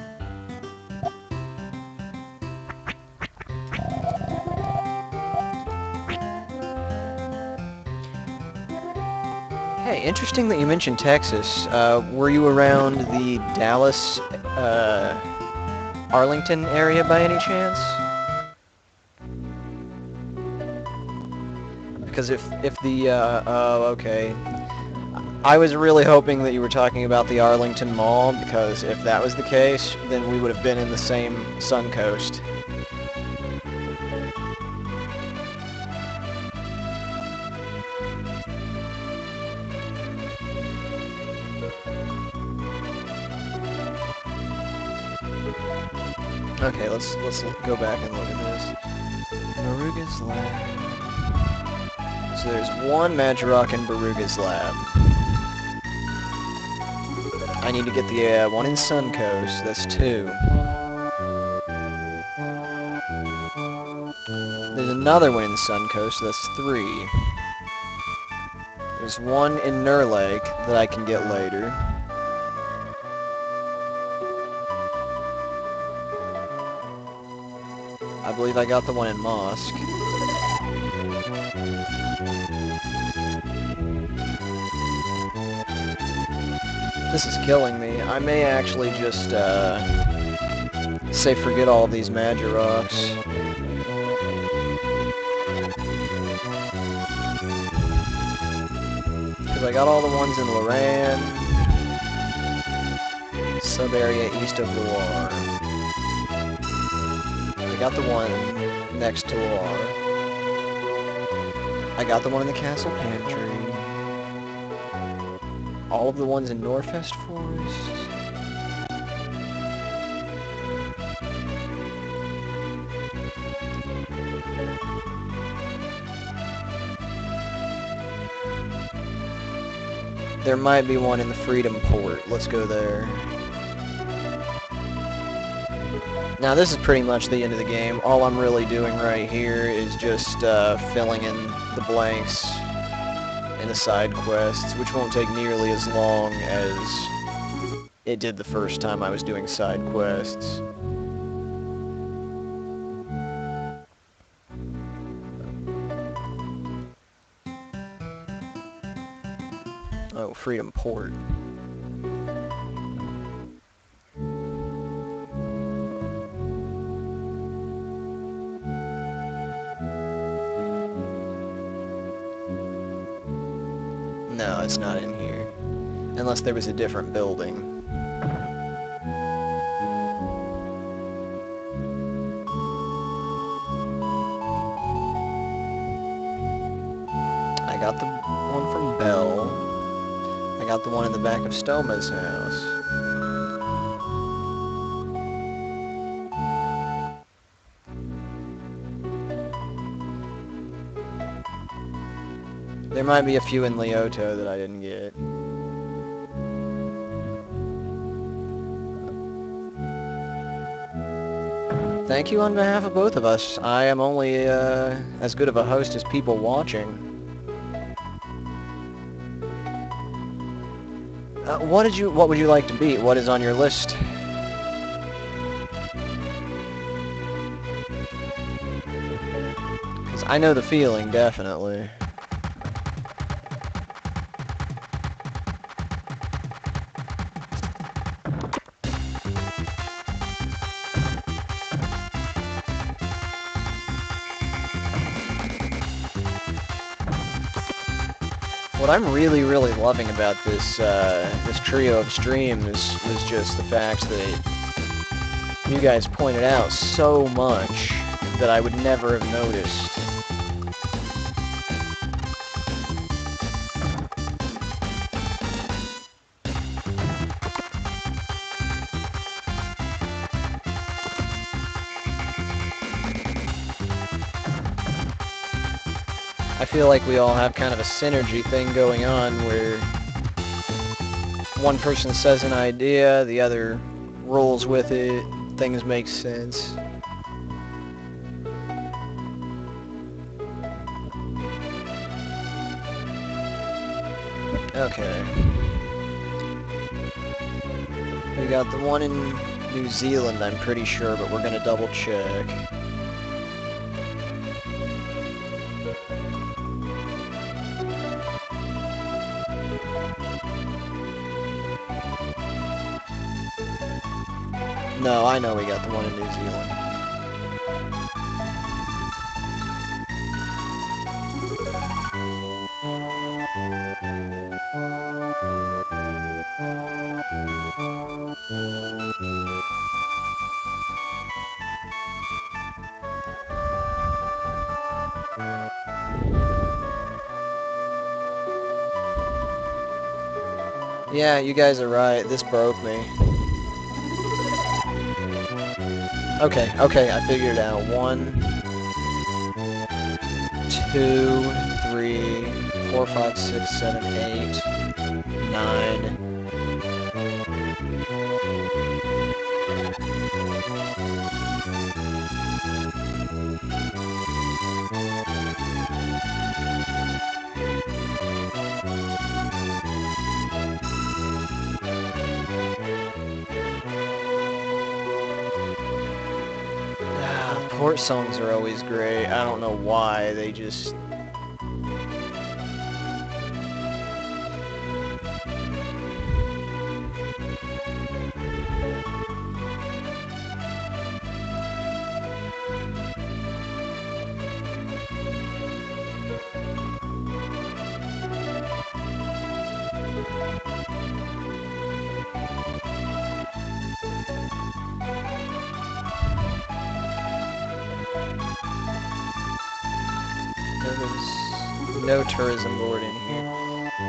Hey, interesting that you mentioned Texas. Were you around the Dallas, Arlington area by any chance? Because if the, oh, okay. I was really hoping that you were talking about the Arlington Mall, because if that was the case, then we would have been in the same Suncoast. Okay, let's go back and look at this. Baruga's Lab. So there's one Majorok in Baruga's Lab. I need to get the one in Suncoast. That's 2. There's another one in Suncoast. That's 3. There's one in Nurlake that I can get later. I believe I got the one in Mosque. This is killing me. I may actually just, say forget all of these Majoroks. Because I got all the ones in Loran, sub-area east of Loire. I got the one next to Loire. I got the one in the Castle Pantry. All of the ones in Norfest Forest. There might be one in the Freedom Port. Let's go there. Now this is pretty much the end of the game. All I'm really doing right here is just filling in the blanks in the side quests, which won't take nearly as long as it did the first time I was doing side quests. Oh, Freedom Port. No, it's not in here. Unless there was a different building. I got the one from Bell. I got the one in the back of Stoma's house. There might be a few in Leoto that I didn't get. Thank you on behalf of both of us. I am only as good of a host as people watching. What would you like to beat? What is on your list? Because I know the feeling, definitely. What I'm really loving about this this trio of streams was just the fact that You guys pointed out so much that I would never have noticed. I feel like we all have kind of a synergy thing going on where one person says an idea, the other rolls with it, things make sense. Okay. We got the one in New Zealand, I'm pretty sure, but we're gonna double check. No, I know we got the one in New Zealand. Yeah, you guys are right. This broke me. Okay, I figured it out. 1, 2, 3, 4, 5, 6, 7, 8, 9. Port songs are always great. I don't know why, they just... There's no tourism board in here.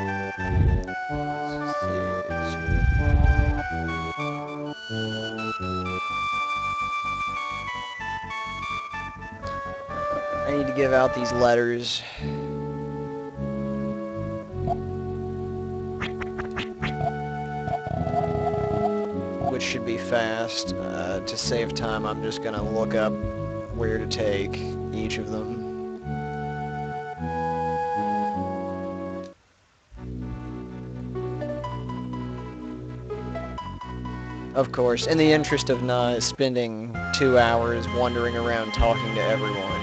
I need to give out these letters. Which should be fast. To save time, I'm just gonna look up where to take each of them. Of course, in the interest of not spending 2 hours wandering around talking to everyone.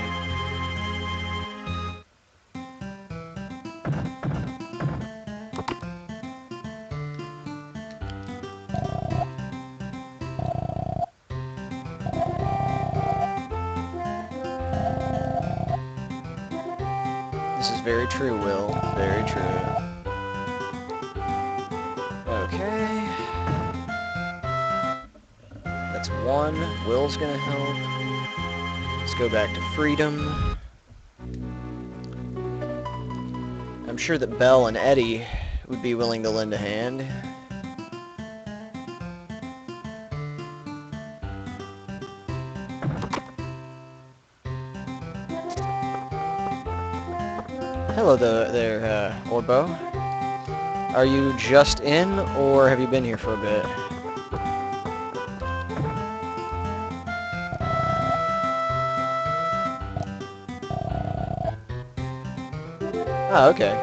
This is very true, Will. Very true. Okay. That's 1. Will's gonna help. Let's go back to freedom. I'm sure that Belle and Eddie would be willing to lend a hand. Hello there, Orbo. Are you just in, or have you been here for a bit? Oh, okay.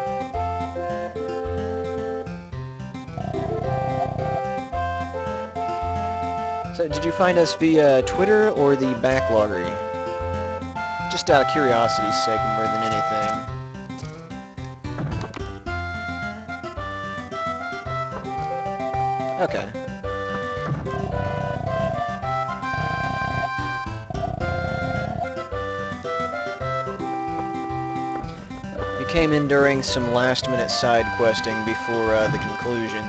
So, did you find us via Twitter or the backloggery? Just out of curiosity's sake more than anything. Okay. You came in during some last-minute side questing before the conclusion.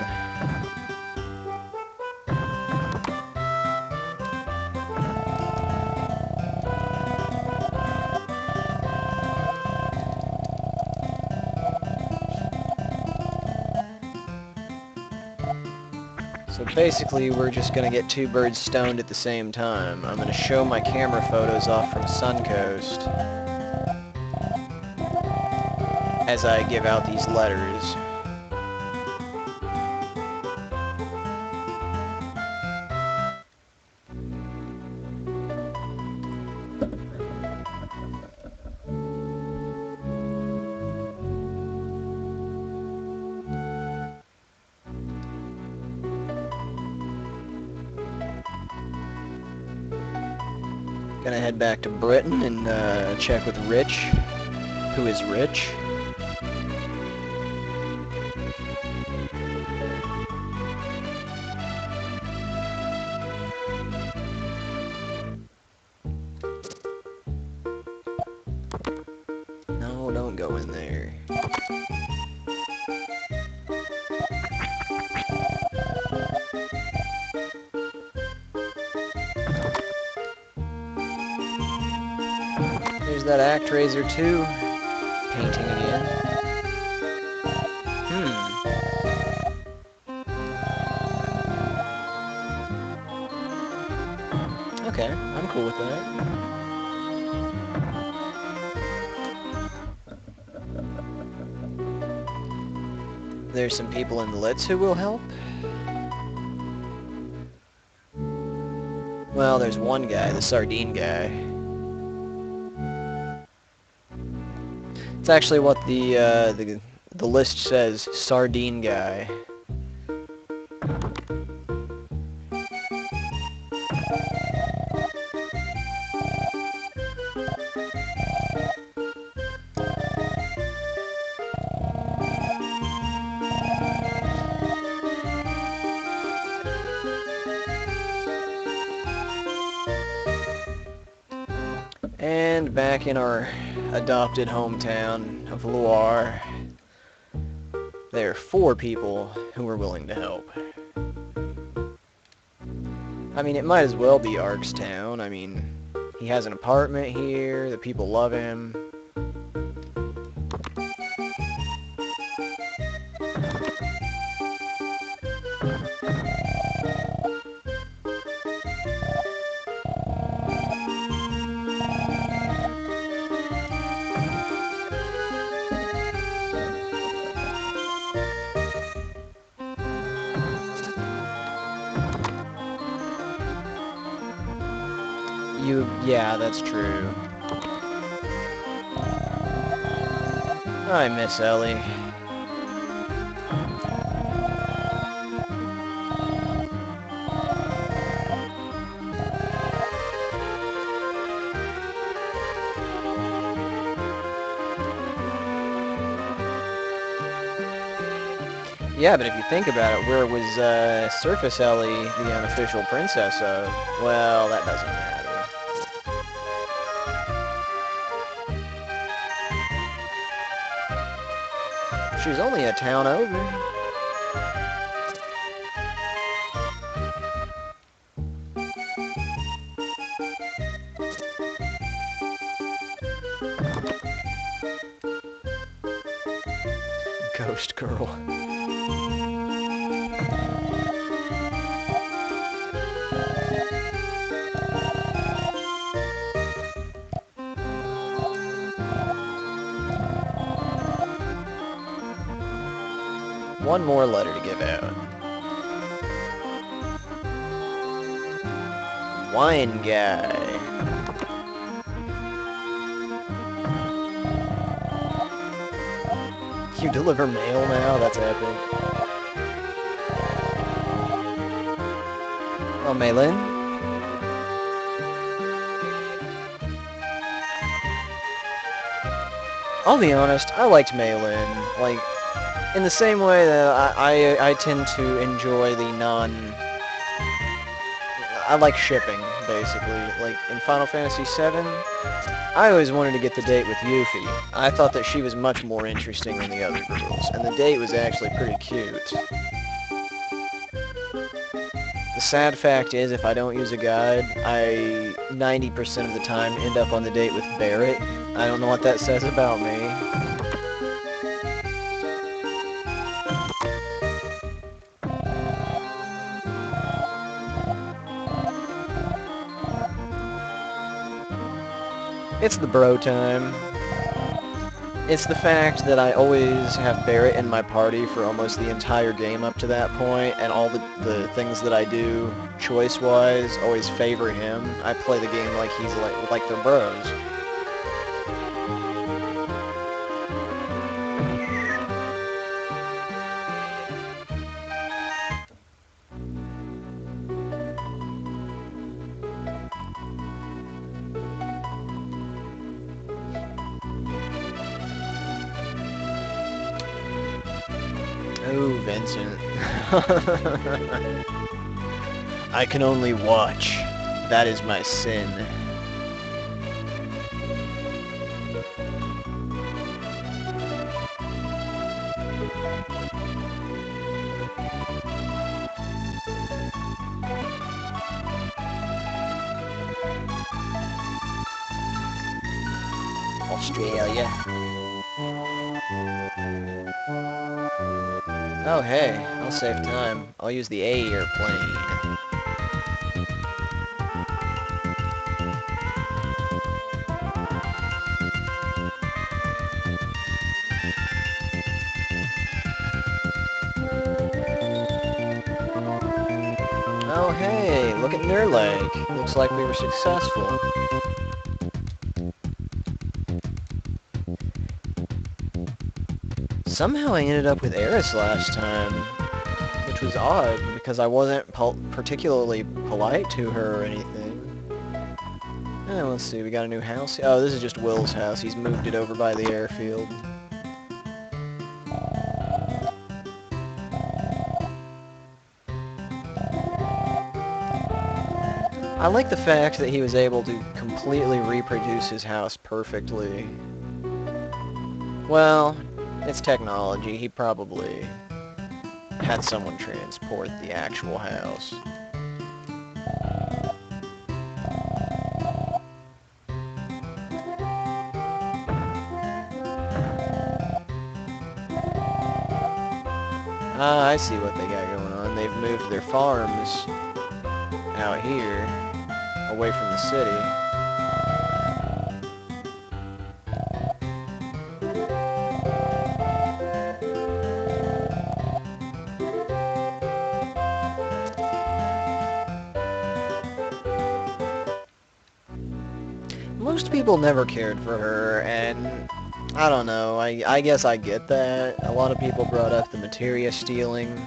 Basically, we're just gonna get two birds stoned at the same time. I'm gonna show my camera photos off from Suncoast as I give out these letters. Gonna head back to Britain and check with Rich, who is Rich. No, don't go in there. There's that ActRaiser too, painting again. Okay, I'm cool with that. There's some people in the Litz who will help. Well, there's one guy, the sardine guy. It's actually what the list says, sardine guy. And back in our adopted hometown of Loire, there are 4 people who are willing to help. I mean, it might as well be Ark's town. I mean, he has an apartment here, the people love him. Yeah, that's true. I miss Ellie. Yeah, but if you think about it, where was Surface Ellie the unofficial princess of? Well, that doesn't matter. She's only a town over. Ghost girl. One more letter to give out. Wine guy. You deliver mail now? That's epic. Oh, Maylin? I'll be honest, I liked Maylin. Like, in the same way that I tend to enjoy the I like shipping, basically. Like, in Final Fantasy VII, I always wanted to get the date with Yuffie. I thought that she was much more interesting than the other girls, and the date was actually pretty cute. The sad fact is, if I don't use a guide, I 90% of the time end up on the date with Barrett. I don't know what that says about me. It's the bro time. It's the fact that I always have Barrett in my party for almost the entire game up to that point, and all the things that I do choice-wise always favor him. I play the game like he's like they're bros. Oh, Vincent. I can only watch. That is my sin. Australia. Oh hey, I'll save time. I'll use the A airplane. Oh hey, look at Nerd Lake. Looks like we were successful. Somehow I ended up with Eris last time, which was odd because I wasn't particularly polite to her or anything. Let's see, we got a new house. Oh, this is just Will's house. He's moved it over by the airfield. I like the fact that he was able to completely reproduce his house perfectly. Well, it's technology. He probably had someone transport the actual house. Ah, I see what they got going on. They've moved their farms out here, away from the city. Most people never cared for her, and I don't know, I guess I get that. A lot of people brought up the materia stealing.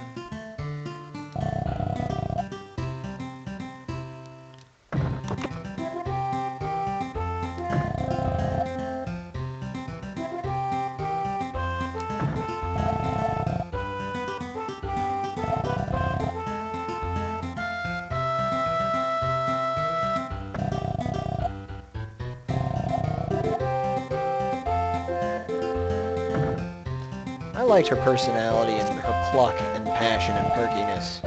I liked her personality and her pluck and passion and perkiness.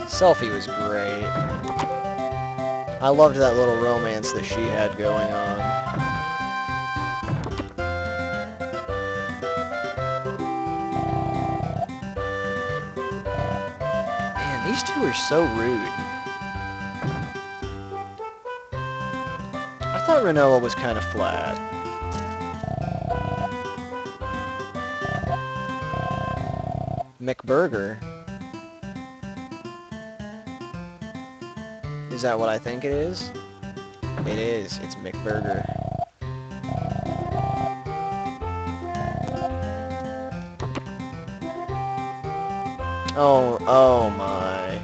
Selfie was great. I loved that little romance that she had going on. Man, these two are so rude. I thought Renoa was kind of flat. McBurger. Is that what I think it is? It is. It's McBurger. Oh my.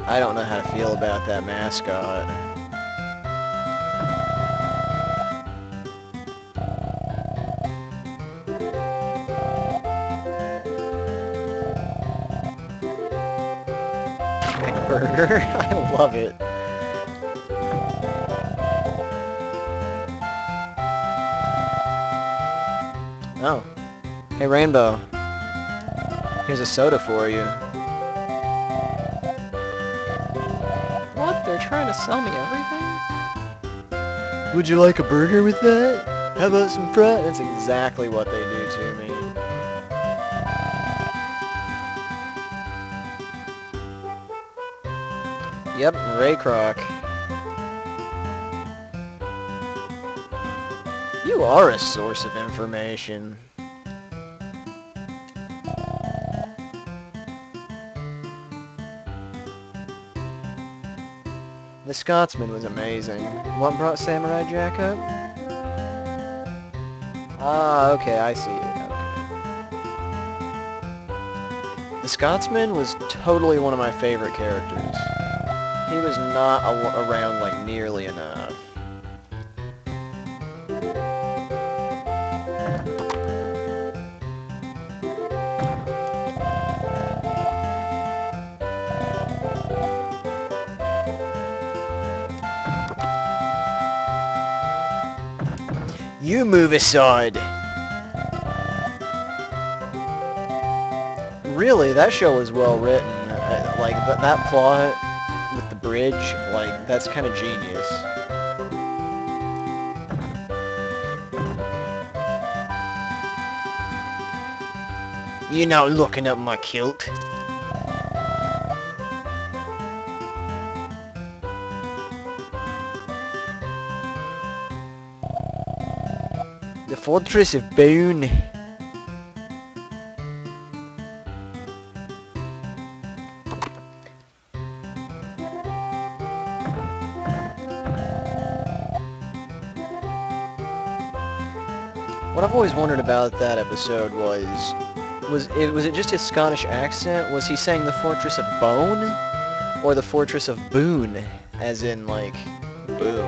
I don't know how to feel about that mascot. McBurger. I love it. Oh. Hey, Rainbow. Here's a soda for you. What? They're trying to sell me everything? Would you like a burger with that? How about some fries? That's exactly what they do to me. Yep, Ray Kroc. You are a source of information. The Scotsman was amazing. What brought Samurai Jack up? Ah, okay, I see it. Okay. The Scotsman was totally one of my favorite characters. He was not around like nearly enough. You move aside! Really, that show was well written. Like, that plot with the bridge, like, that's kind of genius. You're not looking at my kilt. The Fortress of Boone. What I've always wondered about that episode was it just his Scottish accent? Was he saying the Fortress of Bone? Or the Fortress of Boone? As in, like, Boone.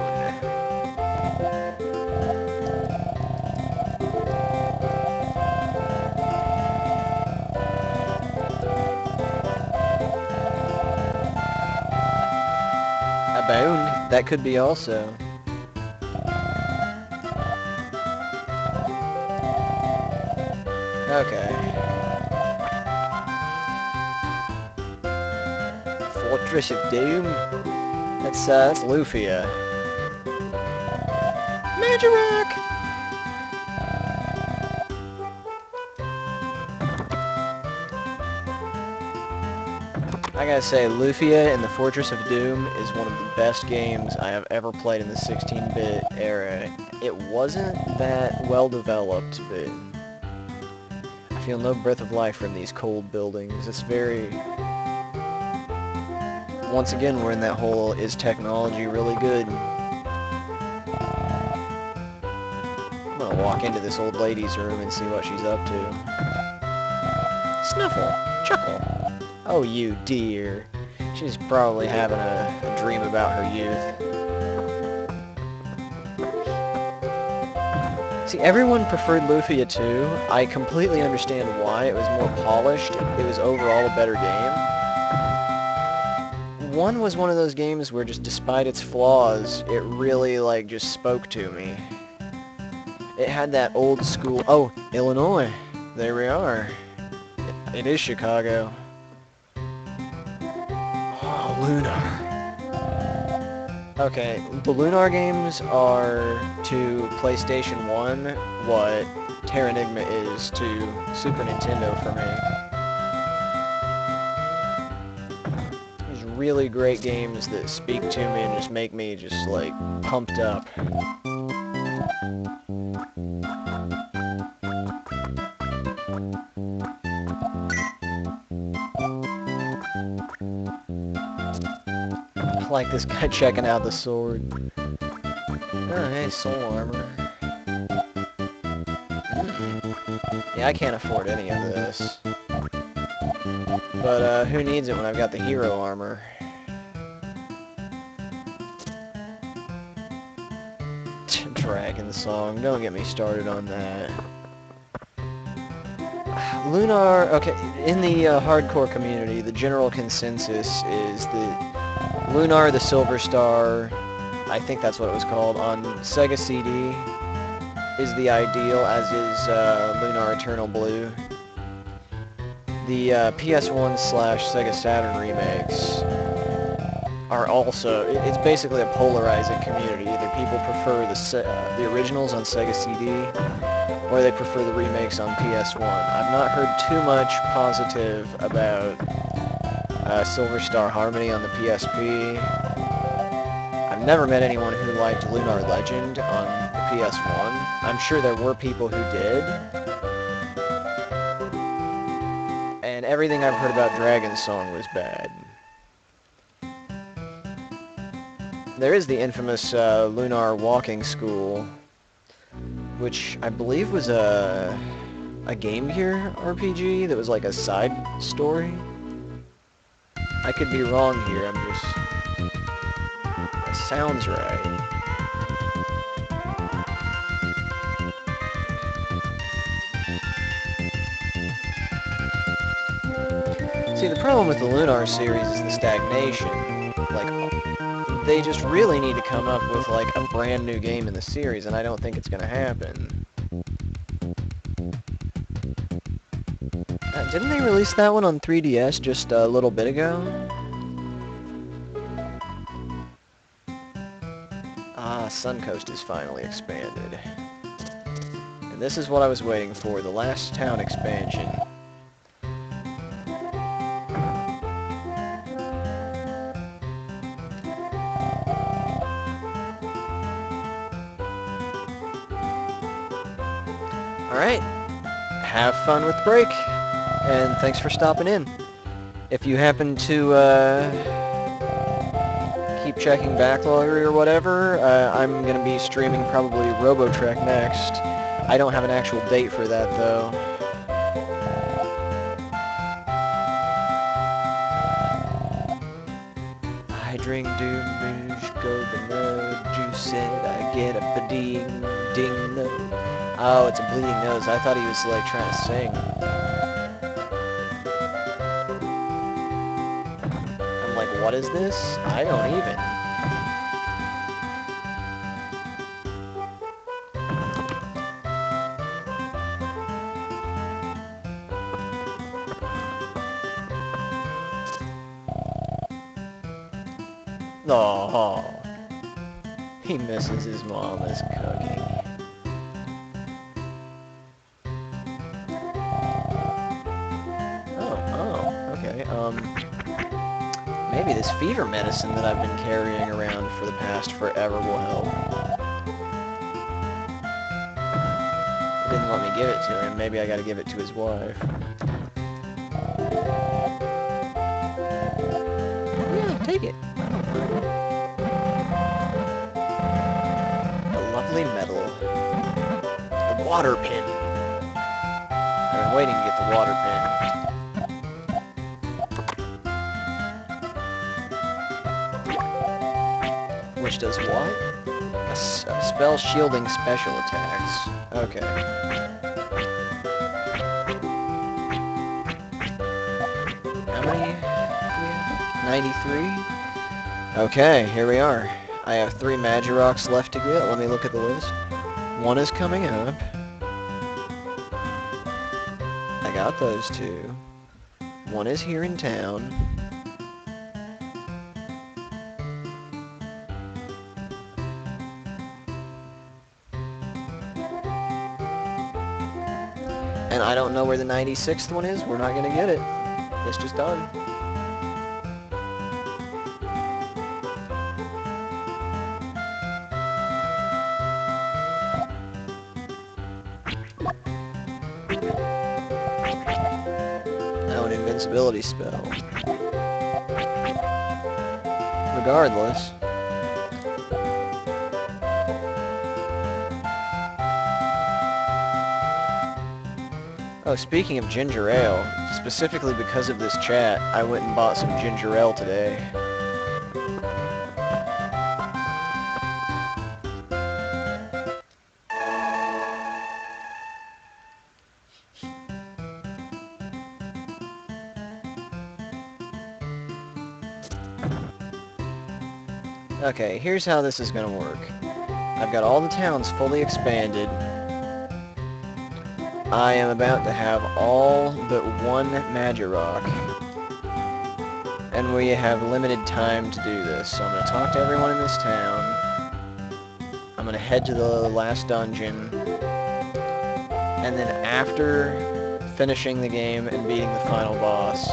A bone? That could be also. Okay. Fortress of Doom? That's Lufia. Magic! I gotta say, Lufia in the Fortress of Doom is one of the best games I have ever played in the 16-bit era. It wasn't that well developed, but I feel no breath of life from these cold buildings. It's very... Once again, we're in that whole, is technology really good? I'm gonna walk into this old lady's room and see what she's up to. Snuffle. Chuckle. Oh, you dear. She's probably having a dream about her youth. See, everyone preferred Lufia 2. I completely understand why. It was more polished. It was overall a better game. 1 was one of those games where just despite its flaws, it really, like, just spoke to me. It had that old school... Oh, Illinois. There we are. It is Chicago. Oh, Lunar. Okay, the Lunar games are to PlayStation 1 what Terranigma is to Super Nintendo for me. There's really great games that speak to me and just make me just, like, pumped up. I like this guy checking out the sword. Oh, hey, soul armor. Yeah, I can't afford any of this. But, who needs it when I've got the hero armor? Dragon Song, don't get me started on that. Lunar, okay, in the hardcore community, the general consensus is that Lunar the Silver Star, I think that's what it was called, on Sega CD is the ideal, as is Lunar Eternal Blue. The PS1/Sega Saturn remakes are also, it's basically a polarizing community. Either people prefer the originals on Sega CD, or they prefer the remakes on PS1. I've not heard too much positive about Silver Star Harmony on the PSP. I've never met anyone who liked Lunar Legend on the PS1. I'm sure there were people who did. And everything I've heard about Dragon Song was bad. There is the infamous Lunar Walking School, which I believe was a Game Gear RPG that was like a side story. I could be wrong here, That sounds right. See, the problem with the Lunar series is the stagnation. Like, they just really need to come up with, like, a brand new game in the series, and I don't think it's gonna happen. Didn't they release that one on 3DS just a little bit ago? Ah, Suncoast is finally expanded. And this is what I was waiting for, the last town expansion. Alright, have fun with break, and thanks for stopping in. If you happen to keep checking Backloggery or whatever, I'm going to be streaming probably RoboTrek next. I don't have an actual date for that, though. I drink Doom Rouge, go the you said I get a ding ding no. Oh, it's a bleeding nose. I thought he was, like, trying to sing. I'm like, what is this? I don't even. Oh, he misses his mama's cooking. Maybe this fever medicine that I've been carrying around for the past forever will help. He didn't let me give it to him. Maybe I gotta give it to his wife. Yeah, take it. A lovely medal. A water pin. I've been waiting to get the water pin. Which does what? A spell shielding special attacks. Okay. How many do we have? 93? Okay, here we are. I have 3 Magiroks left to get. Let me look at the list. 1 is coming up. I got those 2. 1 is here in town. And I don't know where the 96th one is. We're not going to get it. It's just done. Oh, an invincibility spell. Regardless. Oh, speaking of ginger ale, specifically because of this chat, I went and bought some ginger ale today. Okay, here's how this is gonna work. I've got all the towns fully expanded. I am about to have all but 1 Magirok. And we have limited time to do this. So I'm going to talk to everyone in this town. I'm going to head to the last dungeon. And then after finishing the game and beating the final boss,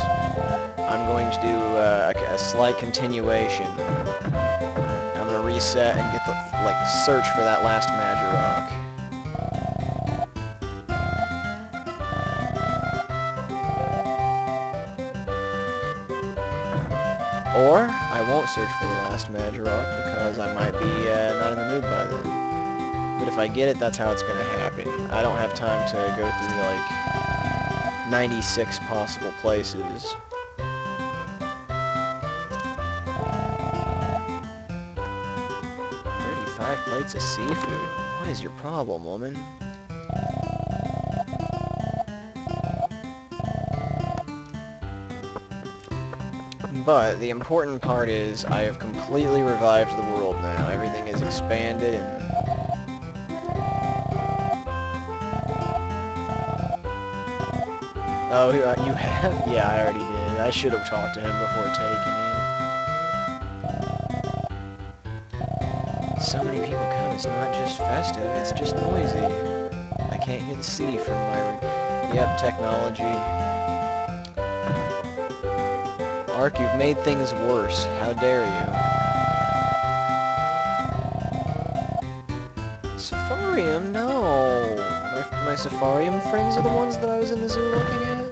I'm going to do a slight continuation. I'm gonna reset and get the, like, search for that last Magirock. Or, I won't search for the last Magirock because I might be not in the mood by then. But if I get it, that's how it's gonna happen. I don't have time to go through, like, 96 possible places. 35 plates of seafood. What is your problem, woman? But the important part is I have completely revived the world now. Everything is expanded and... Oh, you have? Yeah, I already did. I should have talked to him before taking it. So many people come, it's not just festive, it's just noisy. I can't hear the sea from my... Yep, technology. Ark, you've made things worse. How dare you? Safarium? No. My Safarium friends are the ones that I was in the zoo looking at?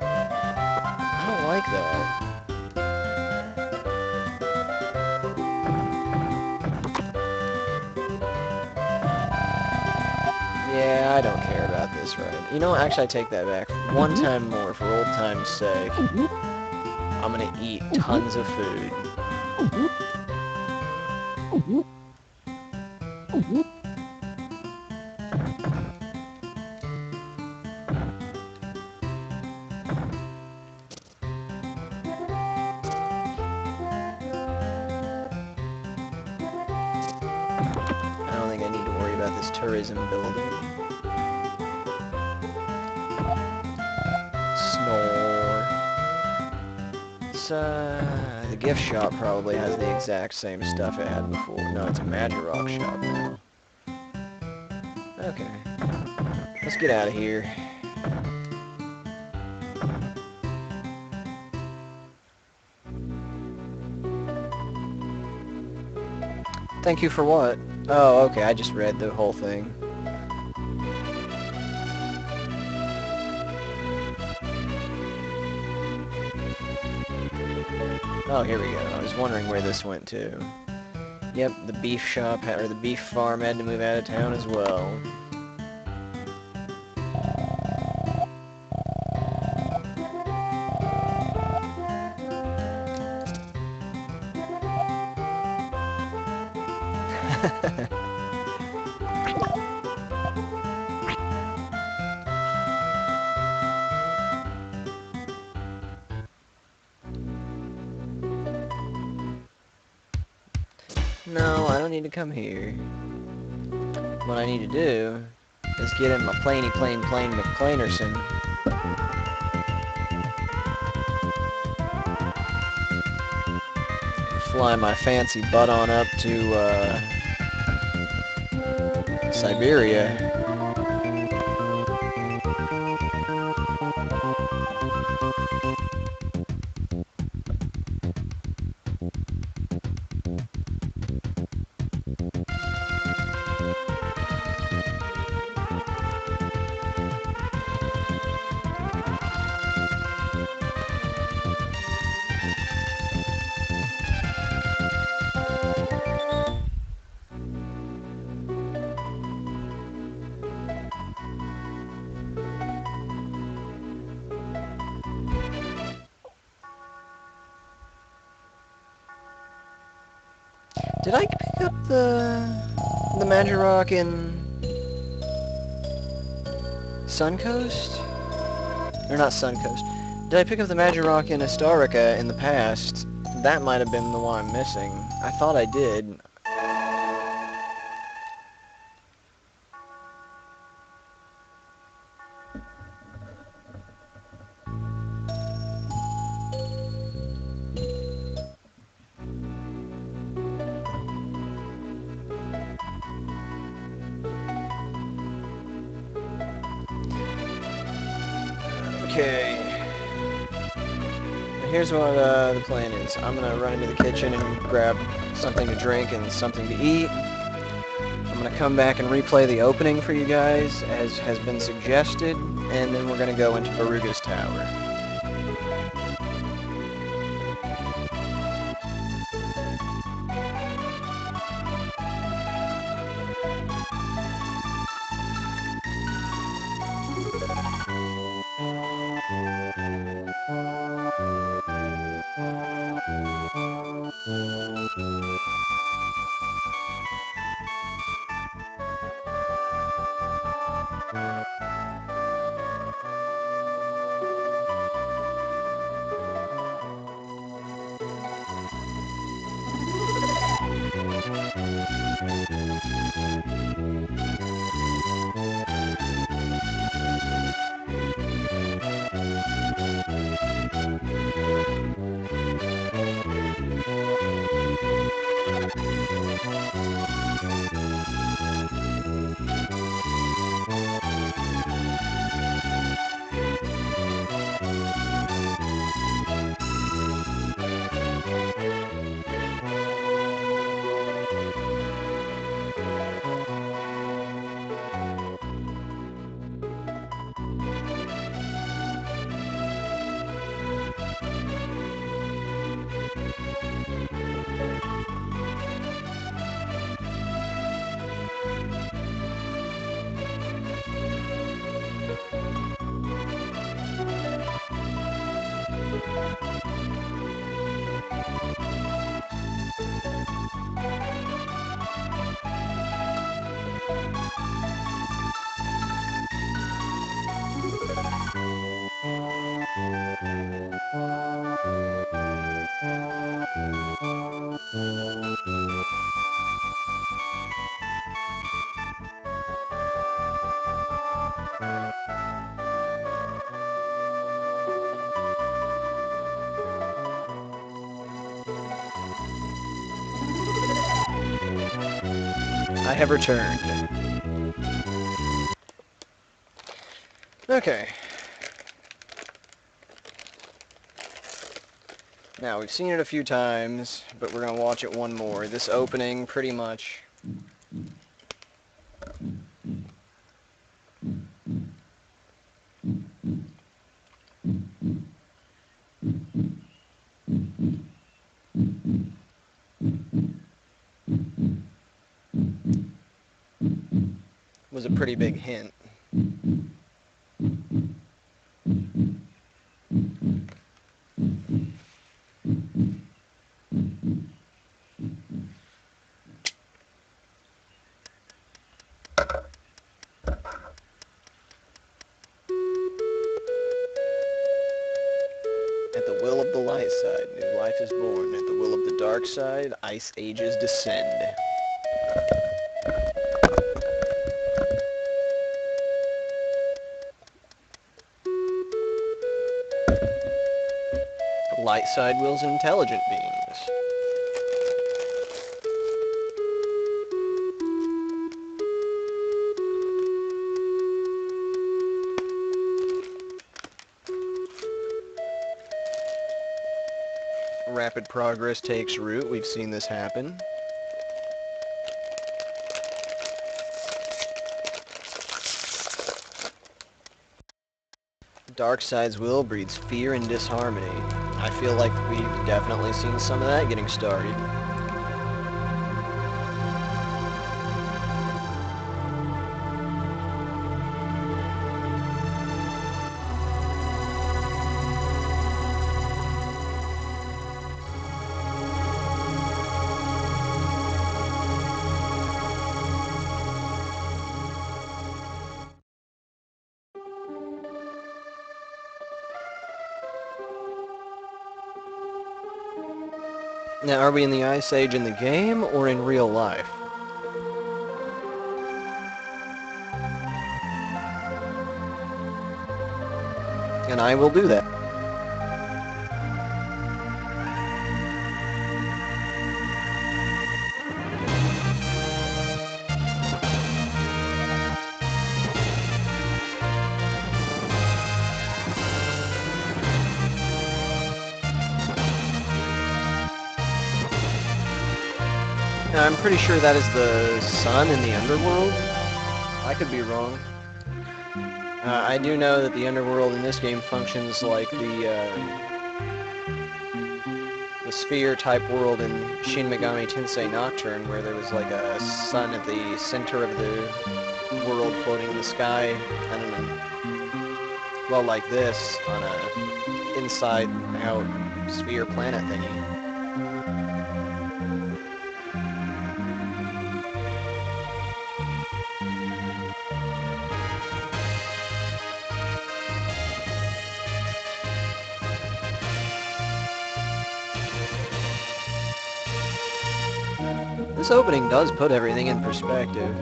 I don't like that. Yeah, I don't care about this ride. You know, actually I take that back. One time more, for old time's sake. I'm gonna eat tons of food. I don't think I need to worry about this tourism building. Snore. It's, the gift shop probably has the exact same stuff it had before. No, it's a Magirock shop now. Okay. Let's get out of here. Thank you for what? Oh, okay, I just read the whole thing. Oh, here we go. I was wondering where this went to. Yep, the beef shop, or the beef farm had to move out of town as well. No, I don't need to come here. What I need to do is get in my plane McPlanerson. Fly my fancy butt on up to, Siberia. Did I pick up the Magirock in Suncoast? Or not Suncoast. Did I pick up the Magirock in Astarica in the past? That might have been the one I'm missing. I thought I did. Okay. here's what the plan is. I'm gonna run into the kitchen and grab something to drink and something to eat. I'm gonna come back and replay the opening for you guys, as has been suggested, and then we're gonna go into Baruga's tower. I have returned. Okay. Now, we've seen it a few times, but we're going to watch it one more. This opening, pretty much, was a pretty big hint. At the will of the light side, new life is born. At the will of the dark side, ice ages descend. The light side wills intelligent beings. Rapid progress takes root. We've seen this happen. Dark side's will breeds fear and disharmony. I feel like we've definitely seen some of that getting started. Now, are we in the Ice Age in the game or in real life? And I will do that. I'm pretty sure that is the sun in the underworld. I could be wrong. I do know that the underworld in this game functions like the sphere-type world in Shin Megami Tensei Nocturne, where there was like a sun at the center of the world floating in the sky. I don't know. Well, like this on a inside-out sphere planet thingy. This opening does put everything in perspective.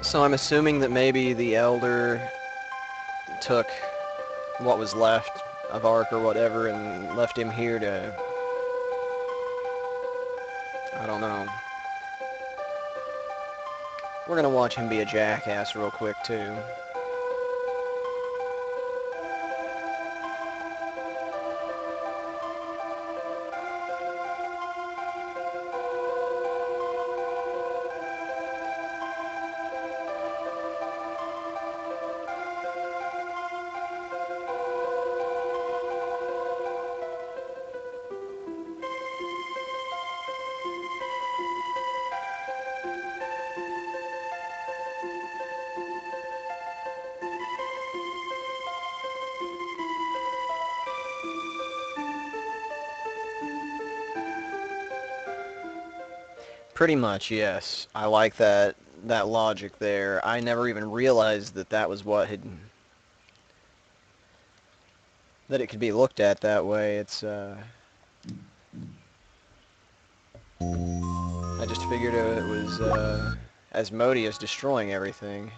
So I'm assuming that maybe the Elder took what was left of Ark or whatever and left him here to... I don't know. We're gonna watch him be a jackass real quick, too. Pretty much, yes. I like that logic there. I never even realized that that was what had... that it could be looked at that way. It's, I just figured it was, Asmodeus destroying everything.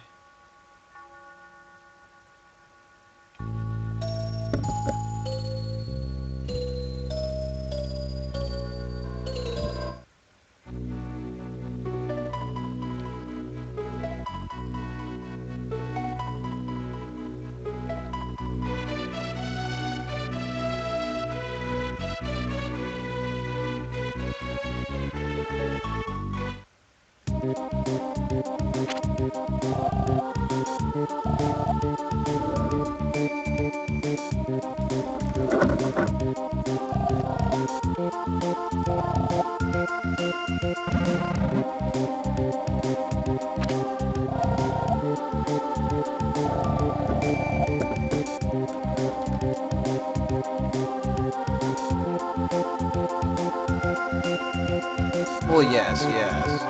Well, yes, yes.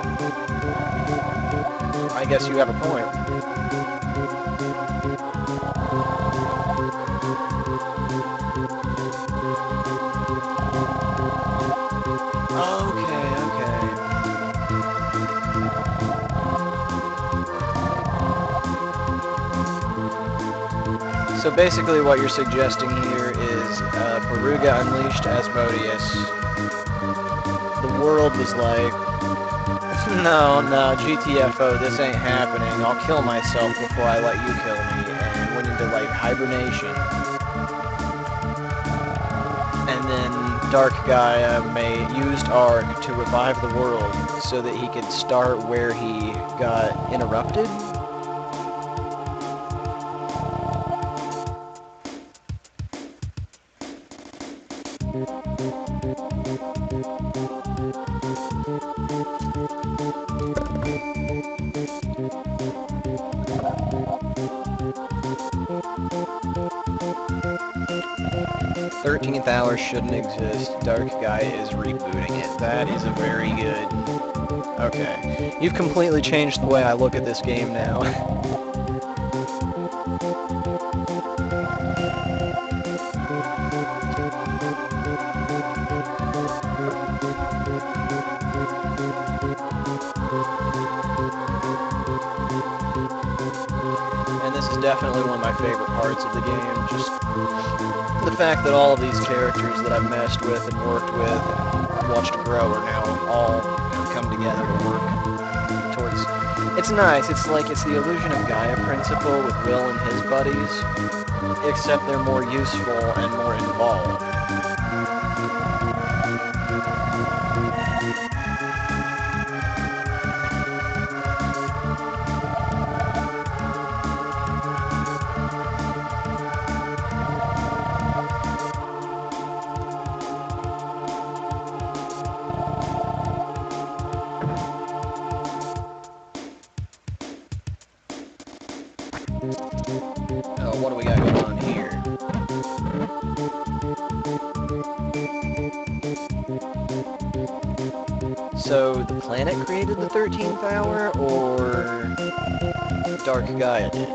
I guess you have a point. Okay, okay. So basically what you're suggesting here is Baruga unleashed Asmodeus. The world was like, no, GTFO, this ain't happening. I'll kill myself before I let you kill me. And went into like hibernation. And then Dark Gaia used Ark to revive the world so that he could start where he got interrupted. 13th hour shouldn't exist. Dark Gaia is rebooting it. That is a very good... Okay. You've completely changed the way I look at this game now. definitely one of my favorite parts of the game. Just the fact that all of these characters that I've messed with and worked with and watched grow are now all come together to work towards. It's nice. It's like it's the illusion of Gaia principle with Will and his buddies, except they're more useful and more involved. Oh, what do we got going on here? So, the planet created the 13th hour, or Dark Gaia did?